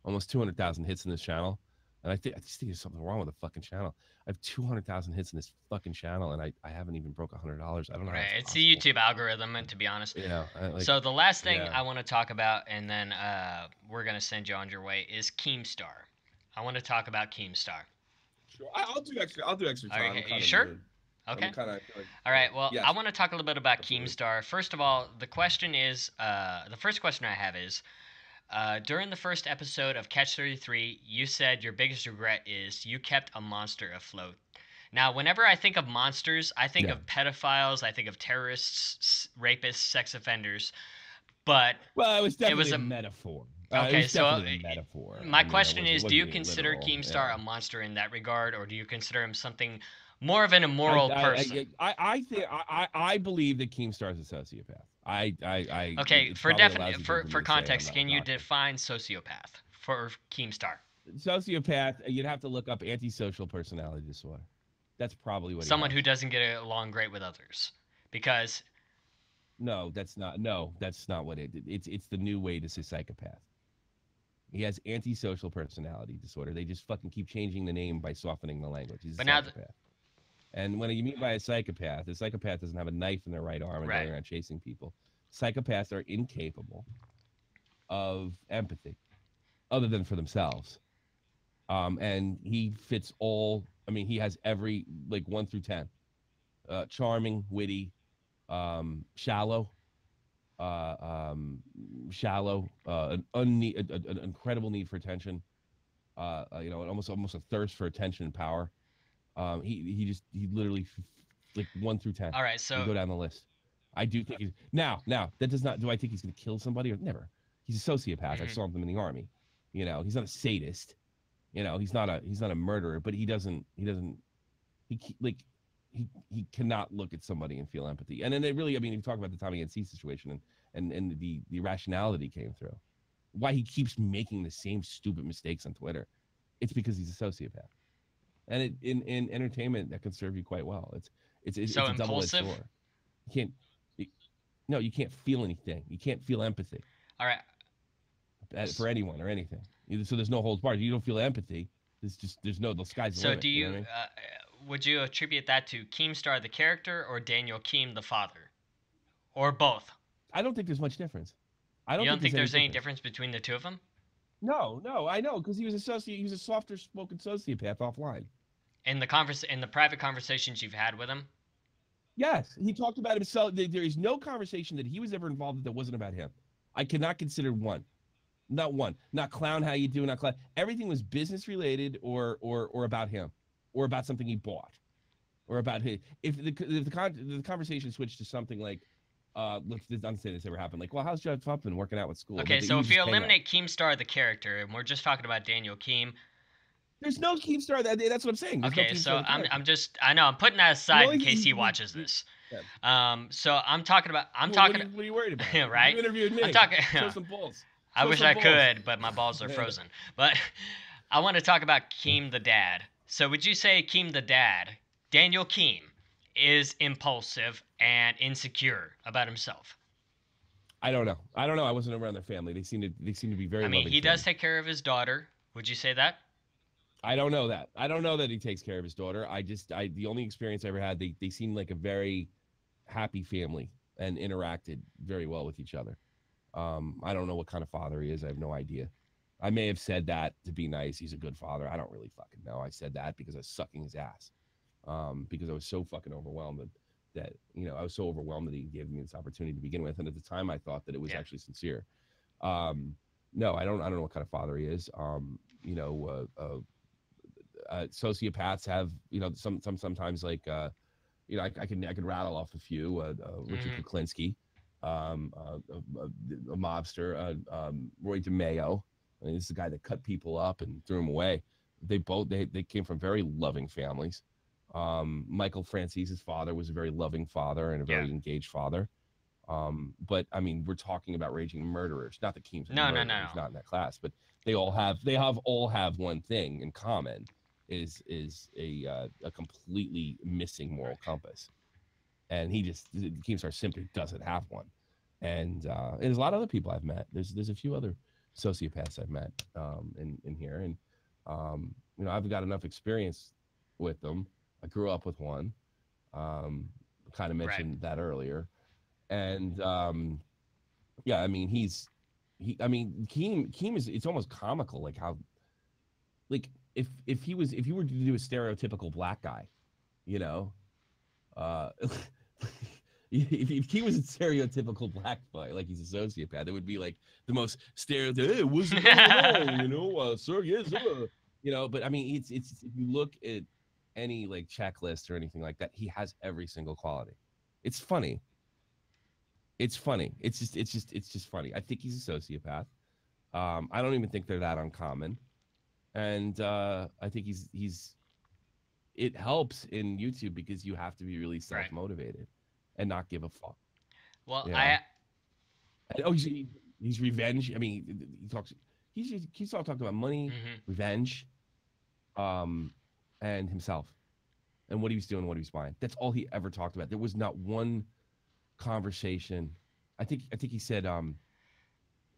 Speaker 2: almost 200,000 hits in this channel, and I just think there's something wrong with the fucking channel. I have 200,000 hits in this fucking channel, and I haven't even broke $100. I don't know.
Speaker 1: Right.
Speaker 2: How
Speaker 1: It's
Speaker 2: it's
Speaker 1: the
Speaker 2: possible.
Speaker 1: YouTube algorithm, and to be honest.
Speaker 2: Yeah.
Speaker 1: So the last thing
Speaker 2: Yeah.
Speaker 1: I want to talk about, and then we're gonna send you on your way, is Keemstar. I want to talk about Keemstar.
Speaker 2: Sure. I'll do extra. I'll do extra
Speaker 1: Are
Speaker 2: time.
Speaker 1: you,
Speaker 2: I'm kind
Speaker 1: you
Speaker 2: of
Speaker 1: sure?
Speaker 2: mood.
Speaker 1: Okay.
Speaker 2: I'm kind of.
Speaker 1: All right. Well,
Speaker 2: Yes.
Speaker 1: I want to talk a little bit about
Speaker 2: Absolutely.
Speaker 1: Keemstar. First of all, the question is, the first question I have is, during the first episode of Catch 33, you said your biggest regret is you kept a monster afloat. Now, whenever I think of monsters, I think
Speaker 2: Yeah.
Speaker 1: of pedophiles, I think of terrorists, rapists, sex offenders. But
Speaker 2: Well, it was definitely
Speaker 1: a
Speaker 2: a metaphor. It
Speaker 1: okay,
Speaker 2: was
Speaker 1: so
Speaker 2: definitely a metaphor.
Speaker 1: my
Speaker 2: I mean,
Speaker 1: question is,
Speaker 2: it
Speaker 1: do you
Speaker 2: wasn't being
Speaker 1: consider
Speaker 2: literal.
Speaker 1: Keemstar
Speaker 2: Yeah.
Speaker 1: a monster in that regard, or do you consider him something more of an
Speaker 2: I
Speaker 1: immoral
Speaker 2: I
Speaker 1: person?
Speaker 2: I think I believe that Keemstar is a sociopath.
Speaker 1: Okay,
Speaker 2: It's
Speaker 1: for
Speaker 2: probably a lousy thing
Speaker 1: for
Speaker 2: me
Speaker 1: for
Speaker 2: to say, and I'm
Speaker 1: context,
Speaker 2: not a
Speaker 1: can you
Speaker 2: doctor.
Speaker 1: define sociopath for Keemstar?
Speaker 2: Sociopath. You'd have to look up antisocial personality disorder. That's probably what he
Speaker 1: Someone
Speaker 2: has.
Speaker 1: who doesn't get along great with others. Because
Speaker 2: No, that's not. No, that's not what it's the new way to say psychopath. He has antisocial personality disorder. They just fucking keep changing the name by softening the language. He's a
Speaker 1: but now
Speaker 2: psychopath. And what you mean by a psychopath doesn't have a knife in their right arm and
Speaker 1: right.
Speaker 2: going around chasing people. Psychopaths are incapable of empathy, other than for themselves. And he fits all. I mean, he has every like 1 through 10. Charming, witty, shallow, uh, um, an incredible need for attention. Almost a thirst for attention and power. He literally like 1 through 10.
Speaker 1: All right,
Speaker 2: You
Speaker 1: so
Speaker 2: go down the list. I do think he's now that does not. Do I think he's going to kill somebody or never? He's a sociopath. I
Speaker 1: Hmm.
Speaker 2: saw him in the army. You know, he's not a sadist. You know, he's not a murderer, but like he cannot look at somebody and feel empathy. And then it really, I mean, you talk about the Tommy NC situation and the irrationality came through. Why he keeps making the same stupid mistakes on Twitter? It's because he's a sociopath. And in entertainment that can serve you quite well.
Speaker 1: So
Speaker 2: It's a double edged
Speaker 1: impulsive.
Speaker 2: sword. You can't you, no, you can't feel anything. You can't feel empathy
Speaker 1: All right.
Speaker 2: for anyone or anything. So there's no holds barred. You don't feel empathy. There's no the sky's the
Speaker 1: So
Speaker 2: limit.
Speaker 1: do
Speaker 2: You know
Speaker 1: you
Speaker 2: what I mean?
Speaker 1: would you attribute that to Keemstar the character or Daniel Keem the father, or both?
Speaker 2: I don't think there's much difference. I
Speaker 1: You
Speaker 2: don't
Speaker 1: don't
Speaker 2: think
Speaker 1: think
Speaker 2: there's any
Speaker 1: there's any
Speaker 2: difference.
Speaker 1: difference between the two of them?
Speaker 2: No, I know because he was a softer spoken sociopath offline.
Speaker 1: In the private conversations you've had with him?
Speaker 2: Yes, he talked about himself. There is no conversation that he was ever involved in that wasn't about him. I cannot consider one. Not one. Not clown. How you doing? Not clown. Everything was business related or about him, or about something he bought, or about his. If the conversation switched to something like, let's not say this ever happened. Like, well, how's Jeff Tuffman working out with school?
Speaker 1: Okay,
Speaker 2: He
Speaker 1: so
Speaker 2: would
Speaker 1: if you
Speaker 2: just hang up.
Speaker 1: eliminate Keemstar the character and we're just talking about Daniel Keem,
Speaker 2: There's no Keemstar. That's what I'm saying. There's no
Speaker 1: okay,
Speaker 2: Keemstar
Speaker 1: so
Speaker 2: the character.
Speaker 1: I'm just I know I'm putting that
Speaker 2: The
Speaker 1: aside in
Speaker 2: only
Speaker 1: case he watches this.
Speaker 2: yeah.
Speaker 1: So I'm
Speaker 2: Well,
Speaker 1: talking
Speaker 2: what are you worried about?
Speaker 1: right?
Speaker 2: You interviewed
Speaker 1: I'm
Speaker 2: me.
Speaker 1: talking
Speaker 2: Show some balls.
Speaker 1: I
Speaker 2: Show
Speaker 1: wish
Speaker 2: some
Speaker 1: I
Speaker 2: balls.
Speaker 1: could, but my balls are frozen. But I want to talk about Keem the dad. So would you say Keem the dad, Daniel Keem, is impulsive and insecure about himself?
Speaker 2: I don't know. I don't know. I wasn't around their family. They seem to be very
Speaker 1: I mean,
Speaker 2: loving
Speaker 1: he does
Speaker 2: family.
Speaker 1: take care of his daughter. Would you say that?
Speaker 2: I don't know that. I don't know that he takes care of his daughter. I the only experience I ever had, they seemed like a very happy family and interacted very well with each other. I don't know what kind of father he is. I have no idea. I may have said that to be nice. He's a good father. I don't really fucking know. I said that because I was sucking his ass. Because I was so fucking overwhelmed that I was so overwhelmed that he gave me this opportunity to begin with. And at the time, I thought that it was
Speaker 1: Yeah.
Speaker 2: actually sincere. Um, no, I don't know what kind of father he is. Sociopaths have sometimes like I could rattle off a few. Richard
Speaker 1: Hmm.
Speaker 2: Kuklinski, a mobster, Roy DeMeo. I mean, this is the guy that cut people up and threw them away. They came from very loving families. Michael Francese's father was a very loving father and a
Speaker 1: Yeah.
Speaker 2: very engaged father. But I mean, we're talking about raging murderers. Not that Keem's a
Speaker 1: No, no,
Speaker 2: murderer;
Speaker 1: no,
Speaker 2: he's
Speaker 1: no.
Speaker 2: not in that class. But all have one thing in common: is a completely missing moral
Speaker 1: Right.
Speaker 2: compass. And Keemstar simply doesn't have one. And there's a lot of other people I've met. There's a few other sociopaths I've met in here, and I've got enough experience with them. I grew up with one. Um, kind of
Speaker 1: Right.
Speaker 2: mentioned that earlier, and yeah, I mean I mean Keem is it's almost comical like how like if you were to do a stereotypical black guy, you know, if he was a stereotypical black boy, like he's a sociopath, it would be like the most stereotypical. Hey, what's going on? Sir, yes, But I mean, it's if you look at any like checklist or anything like that, he has every single quality. It's funny. It's funny. It's just funny. I think he's a sociopath. I don't even think they're that uncommon, and I think he's it helps in YouTube because you have to be really self
Speaker 1: Right.
Speaker 2: motivated and not give a fuck.
Speaker 1: Well,
Speaker 2: You know.
Speaker 1: I
Speaker 2: And, oh, he's revenge. I mean, he talks. He's all talking about money,
Speaker 1: mhm.
Speaker 2: revenge, um, and himself, and what he was doing, what he was buying. That's all he ever talked about. There was not one conversation. I think he said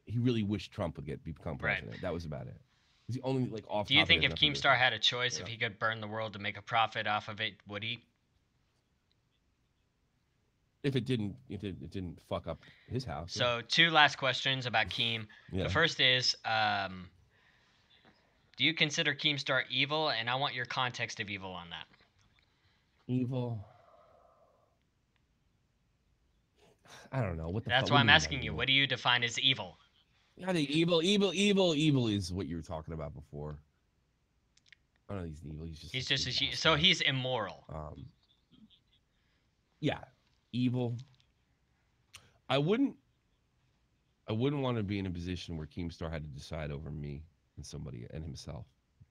Speaker 2: he really wished Trump would become
Speaker 1: Right.
Speaker 2: president. That was about it. It's the only like off
Speaker 1: Do you
Speaker 2: topic
Speaker 1: think
Speaker 2: has
Speaker 1: if
Speaker 2: nothing to do with
Speaker 1: Keemstar
Speaker 2: Trump.
Speaker 1: had a choice,
Speaker 2: You
Speaker 1: if
Speaker 2: know,
Speaker 1: he could burn the world to make a profit off of it, would he?
Speaker 2: if it didn't fuck up his house, yeah,
Speaker 1: So, two last questions about Keem. The
Speaker 2: yeah,
Speaker 1: first is, do you consider Keemstar evil? And I want your context of evil on that.
Speaker 2: evil. I don't know what the
Speaker 1: That's
Speaker 2: fuck.
Speaker 1: why
Speaker 2: What do
Speaker 1: I'm
Speaker 2: you mean by
Speaker 1: asking you.
Speaker 2: evil?
Speaker 1: What do you define as evil?
Speaker 2: I think evil is what you were talking about before. I don't know. He's evil. He's just
Speaker 1: He's
Speaker 2: a
Speaker 1: just
Speaker 2: complete
Speaker 1: so
Speaker 2: asshole.
Speaker 1: he's immoral.
Speaker 2: Um, yeah, evil. I wouldn't. I wouldn't want to be in a position where Keemstar had to decide over me and somebody and himself.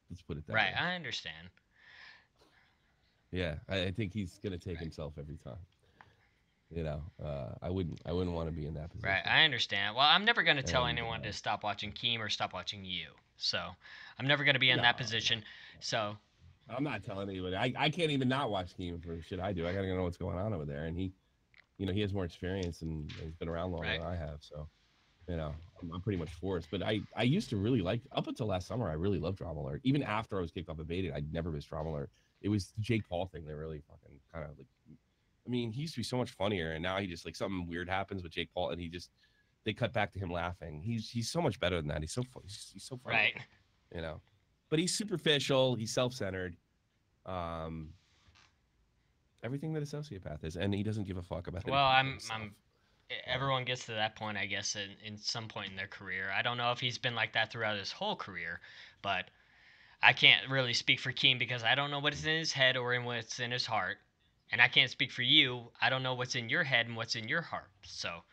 Speaker 2: Let's put it that
Speaker 1: Right,
Speaker 2: way.
Speaker 1: I understand.
Speaker 2: Yeah, I think he's gonna take
Speaker 1: Right.
Speaker 2: himself every time. I wouldn't want to be in that
Speaker 1: Right,
Speaker 2: position.
Speaker 1: I understand. Well, I'm never going to tell
Speaker 2: And
Speaker 1: anyone to stop watching Keem or stop watching you. So, I'm never going to be in
Speaker 2: no,
Speaker 1: that
Speaker 2: no,
Speaker 1: position. So,
Speaker 2: I'm not telling anybody. I can't even not watch Keem for shit I do. I gotta know what's going on over there. And he has more experience and he's been around longer
Speaker 1: right.
Speaker 2: than I have. So I'm pretty much forced. But I used to really like up until last summer. I really loved Drama Alert. Even after I was kicked off of Baited, I'd never missed Drama Alert. It was the Jake Paul thing that really fucking kind of like. I mean, he used to be so much funnier, and now he just like something weird happens with Jake Paul, and they cut back to him laughing. He's so much better than that. He's so funny,
Speaker 1: Right.
Speaker 2: you know. But he's superficial. He's self centered. Um, everything that a sociopath is, and he doesn't give a fuck about
Speaker 1: Well,
Speaker 2: anything but
Speaker 1: I'm
Speaker 2: himself.
Speaker 1: I'm
Speaker 2: Um,
Speaker 1: everyone gets to that point, I guess, in some point in their career. I don't know if he's been like that throughout his whole career, but I can't really speak for Keem because I don't know what's in his head or in what's in his heart. And I can't speak for you. I don't know what's in your head and what's in your heart. So,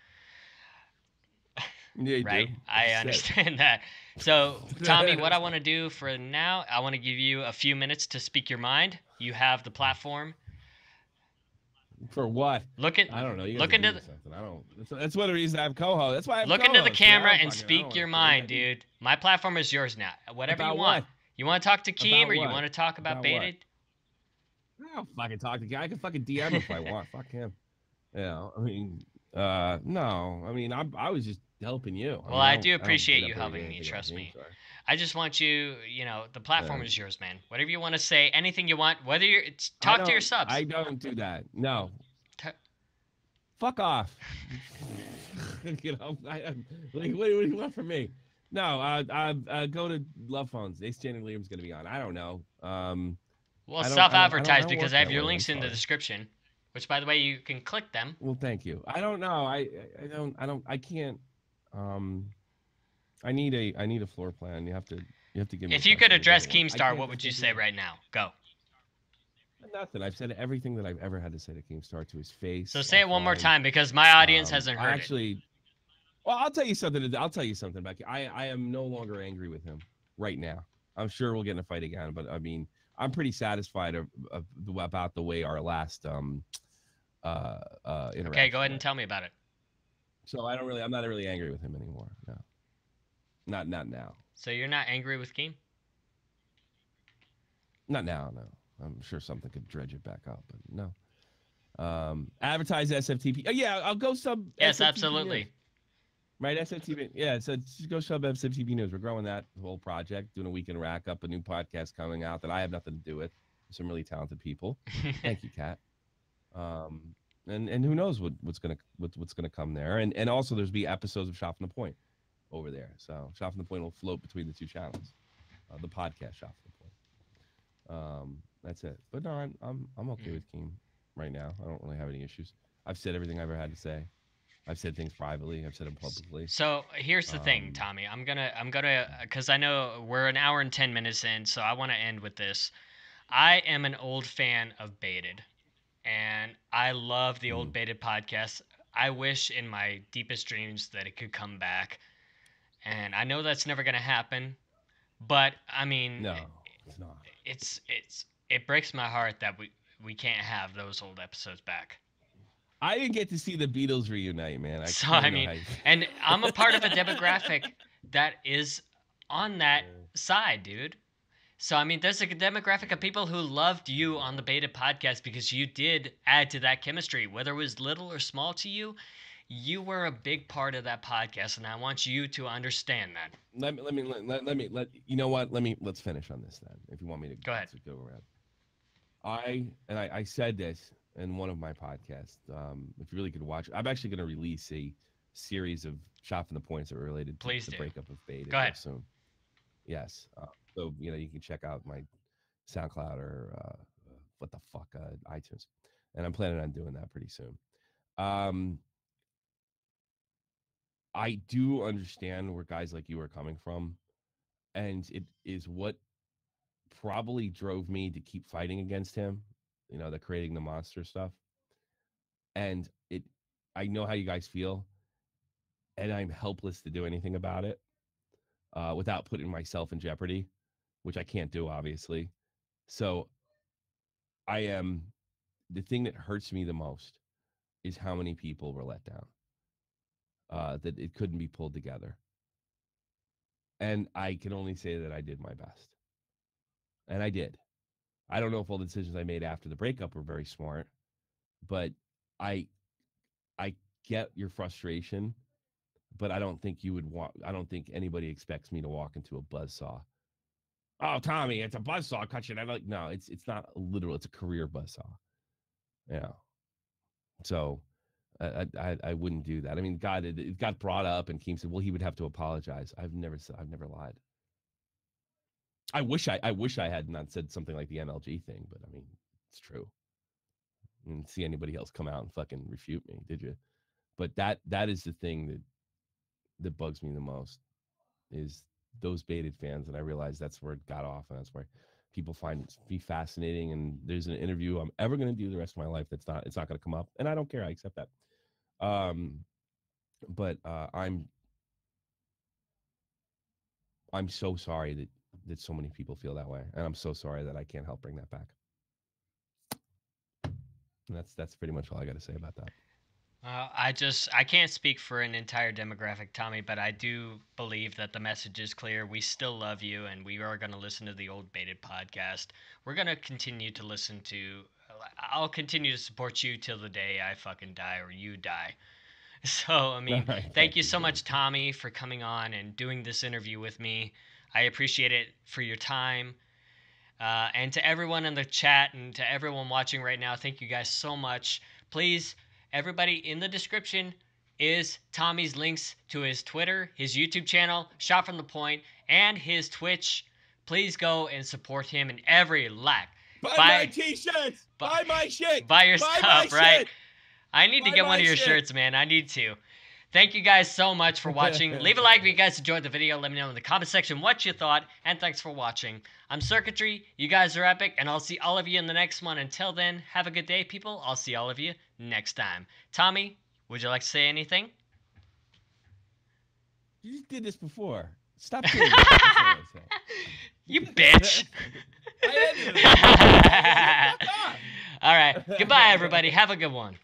Speaker 2: yeah, you
Speaker 1: right,
Speaker 2: do. I
Speaker 1: I
Speaker 2: just said.
Speaker 1: understand that. So, Tommy, what I want to do for now, I want to give you a few minutes to speak your mind. You have the platform.
Speaker 2: For what?
Speaker 1: Look at
Speaker 2: I don't know. You guys
Speaker 1: look
Speaker 2: are
Speaker 1: into
Speaker 2: doing
Speaker 1: the,
Speaker 2: something. I don't. That's one of the reasons I have co-host. That's why I have
Speaker 1: look into the
Speaker 2: co-hosts. I
Speaker 1: camera
Speaker 2: don't
Speaker 1: and
Speaker 2: fucking. I don't
Speaker 1: speak
Speaker 2: want
Speaker 1: your
Speaker 2: to create
Speaker 1: mind,
Speaker 2: anything.
Speaker 1: dude. My platform is yours now. Whatever you
Speaker 2: About
Speaker 1: want.
Speaker 2: what?
Speaker 1: You want to talk to Keem or
Speaker 2: About
Speaker 1: you
Speaker 2: what?
Speaker 1: want to talk about
Speaker 2: About what?
Speaker 1: Baited?
Speaker 2: I don't fucking talk to guy. I can fucking DM him if I want. Fuck him. I mean, no. I mean, I was just helping you. I
Speaker 1: Well,
Speaker 2: mean,
Speaker 1: I do
Speaker 2: I don't
Speaker 1: appreciate
Speaker 2: get
Speaker 1: you
Speaker 2: up there and
Speaker 1: helping
Speaker 2: get
Speaker 1: me,
Speaker 2: anything about
Speaker 1: trust me.
Speaker 2: GameStar.
Speaker 1: I just want you, the platform
Speaker 2: Uh,
Speaker 1: is yours, man. Whatever you want to say, anything you want, whether you're
Speaker 2: I
Speaker 1: talk to your
Speaker 2: don't.
Speaker 1: subs.
Speaker 2: I don't do that. No.
Speaker 1: T-
Speaker 2: Fuck off. What do you want from me? No. Go to Love Phones. Ace Channing Liam's gonna be on. I don't know.
Speaker 1: well,
Speaker 2: I
Speaker 1: self-advertise
Speaker 2: don't
Speaker 1: because
Speaker 2: work
Speaker 1: I have
Speaker 2: that
Speaker 1: your
Speaker 2: way. I'm
Speaker 1: links in the
Speaker 2: sorry.
Speaker 1: description, which by the way, you can click them.
Speaker 2: Well, thank you. I don't know. I can't. Um, I need a floor plan. You have to give me
Speaker 1: If you could
Speaker 2: something. It
Speaker 1: address
Speaker 2: doesn't work. I
Speaker 1: Keemstar,
Speaker 2: can't
Speaker 1: what
Speaker 2: just
Speaker 1: would you
Speaker 2: sit
Speaker 1: say
Speaker 2: here.
Speaker 1: right now? Go.
Speaker 2: Nothing. I've said everything that I've ever had to say to Keemstar to his
Speaker 1: So
Speaker 2: face,
Speaker 1: say it one more
Speaker 2: offline.
Speaker 1: time because my audience hasn't
Speaker 2: I
Speaker 1: heard it.
Speaker 2: actually. Well, I'll tell you something. I'll tell you something about. I am no longer angry with him right now. I'm sure we'll get in a fight again, but I mean, I'm pretty satisfied about the way our last
Speaker 1: Okay, go
Speaker 2: interaction
Speaker 1: ahead and
Speaker 2: went.
Speaker 1: tell me about it.
Speaker 2: So I'm not really angry with him anymore. No, not now.
Speaker 1: So you're not angry with Keem?
Speaker 2: Not now. No, I'm sure something could dredge it back up, but no. Advertise SFTP. Oh, yeah, I'll go sub
Speaker 1: Yes,
Speaker 2: SFTP news.
Speaker 1: absolutely.
Speaker 2: Right, SFTP. Yeah, so just go sub SFTP news. We're growing that whole project, doing a weekend rack up, a new podcast coming out that I have nothing to do with. Some really talented people. Thank you, Kat. Um, and who knows what's gonna come there. And also there's be episodes of Shop from the Point over there. So Shop from the Point will float between the two channels. The podcast Shop from the Point. That's it. But no, I'm okay with Keem right now. I don't really have any issues. I've said everything I ever had to say. I've said things privately. I've said them publicly.
Speaker 1: So here's the thing,
Speaker 2: Um,
Speaker 1: Tommy. I'm gonna, because I know we're an hour and 10 minutes in, so I want to end with this. I am an old fan of Baited, and I love the old
Speaker 2: mm,
Speaker 1: Baited podcast. I wish in my deepest dreams that it could come back, and I know that's never gonna happen. But I mean,
Speaker 2: no, it's not.
Speaker 1: it breaks my heart that we can't have those old episodes back.
Speaker 2: I didn't get to see the Beatles reunite, man. I
Speaker 1: So
Speaker 2: kind
Speaker 1: I
Speaker 2: of know
Speaker 1: mean,
Speaker 2: how you.
Speaker 1: and I'm a part of a demographic that is on that side, dude. So I mean, there's a demographic of people who loved you on the Beta podcast because you did add to that chemistry, whether it was little or small to you. You were a big part of that podcast, and I want you to understand that.
Speaker 2: Let you know what? Let's finish on this then. If you want me
Speaker 1: Go ahead.
Speaker 2: to go around, I said this in one of my podcasts. If you really could watch, I'm actually going to release a series of chopping the points that are related to
Speaker 1: Please
Speaker 2: the
Speaker 1: do.
Speaker 2: breakup of Beta
Speaker 1: Go
Speaker 2: real
Speaker 1: ahead.
Speaker 2: soon. Yes. So you can check out my SoundCloud or what the fuck iTunes, and I'm planning on doing that pretty soon. Um, I do understand where guys like you are coming from, and it is what probably drove me to keep fighting against him. The creating the monster stuff, and I know how you guys feel. and I'm helpless to do anything about it without putting myself in jeopardy, which I can't do, obviously. So I am the thing that hurts me the most is how many people were let down, that it couldn't be pulled together. And I can only say that I did my best. And I did. I don't know if all the decisions I made after the breakup were very smart, but I I get your frustration, but I don't think you would walk. I don't think anybody expects me to walk into a buzzsaw. Oh, Tommy, it's a buzzsaw. Cut you. I'm like, no, it's not literal. It's a career buzzsaw. Yeah. So I wouldn't do that. I mean, God, it got brought up, and Keem said, well, he would have to apologize. I've never lied. I wish I had not said something like the NLG thing, but I mean, it's true. I didn't see anybody else come out and fucking refute me, did you? But that is the thing that bugs me the most is those baited fans, and I realize that's where it got off, and that's where people find it to be fascinating. And there's an interview I'm ever going to do the rest of my life it's not going to come up, and I don't care. I accept that. But I'm so sorry that so many people feel that way, and I'm so sorry that I can't help bring that back. And that's pretty much all I got to say about that.
Speaker 1: I can't speak for an entire demographic, Tommy, but I do believe that the message is clear. We still love you, and we are going to listen to the Old Baited podcast. We're going to continue to listen to. I'll continue to support you till the day I fucking die or you die. So, I mean,
Speaker 2: All right,
Speaker 1: thank you so much, Tommy, for coming on and doing this interview with me. I appreciate it for your time. And to everyone in the chat and to everyone watching right now, thank you guys so much. Please, everybody, in the description is Tommy's links to his Twitter, his YouTube channel, Shot from the Point, and his Twitch. Please go and support him in every lack.
Speaker 2: Buy my t-shirts. Buy my shit.
Speaker 1: Buy your
Speaker 2: buy
Speaker 1: stuff, right? Shit. I need to
Speaker 2: buy
Speaker 1: get one of your
Speaker 2: shit.
Speaker 1: shirts, man. I need to. Thank you guys so much for watching. Leave a like if you guys enjoyed the video. Let me know in the comment section what you thought. And thanks for watching. I'm Circuitry. You guys are epic. And I'll see all of you in the next one. Until then, have a good day, people. I'll see all of you next time. Tommy, would you like to say anything?
Speaker 2: You just did this before. Stop doing that.
Speaker 1: You bitch. All right. Goodbye, everybody. Have a good one.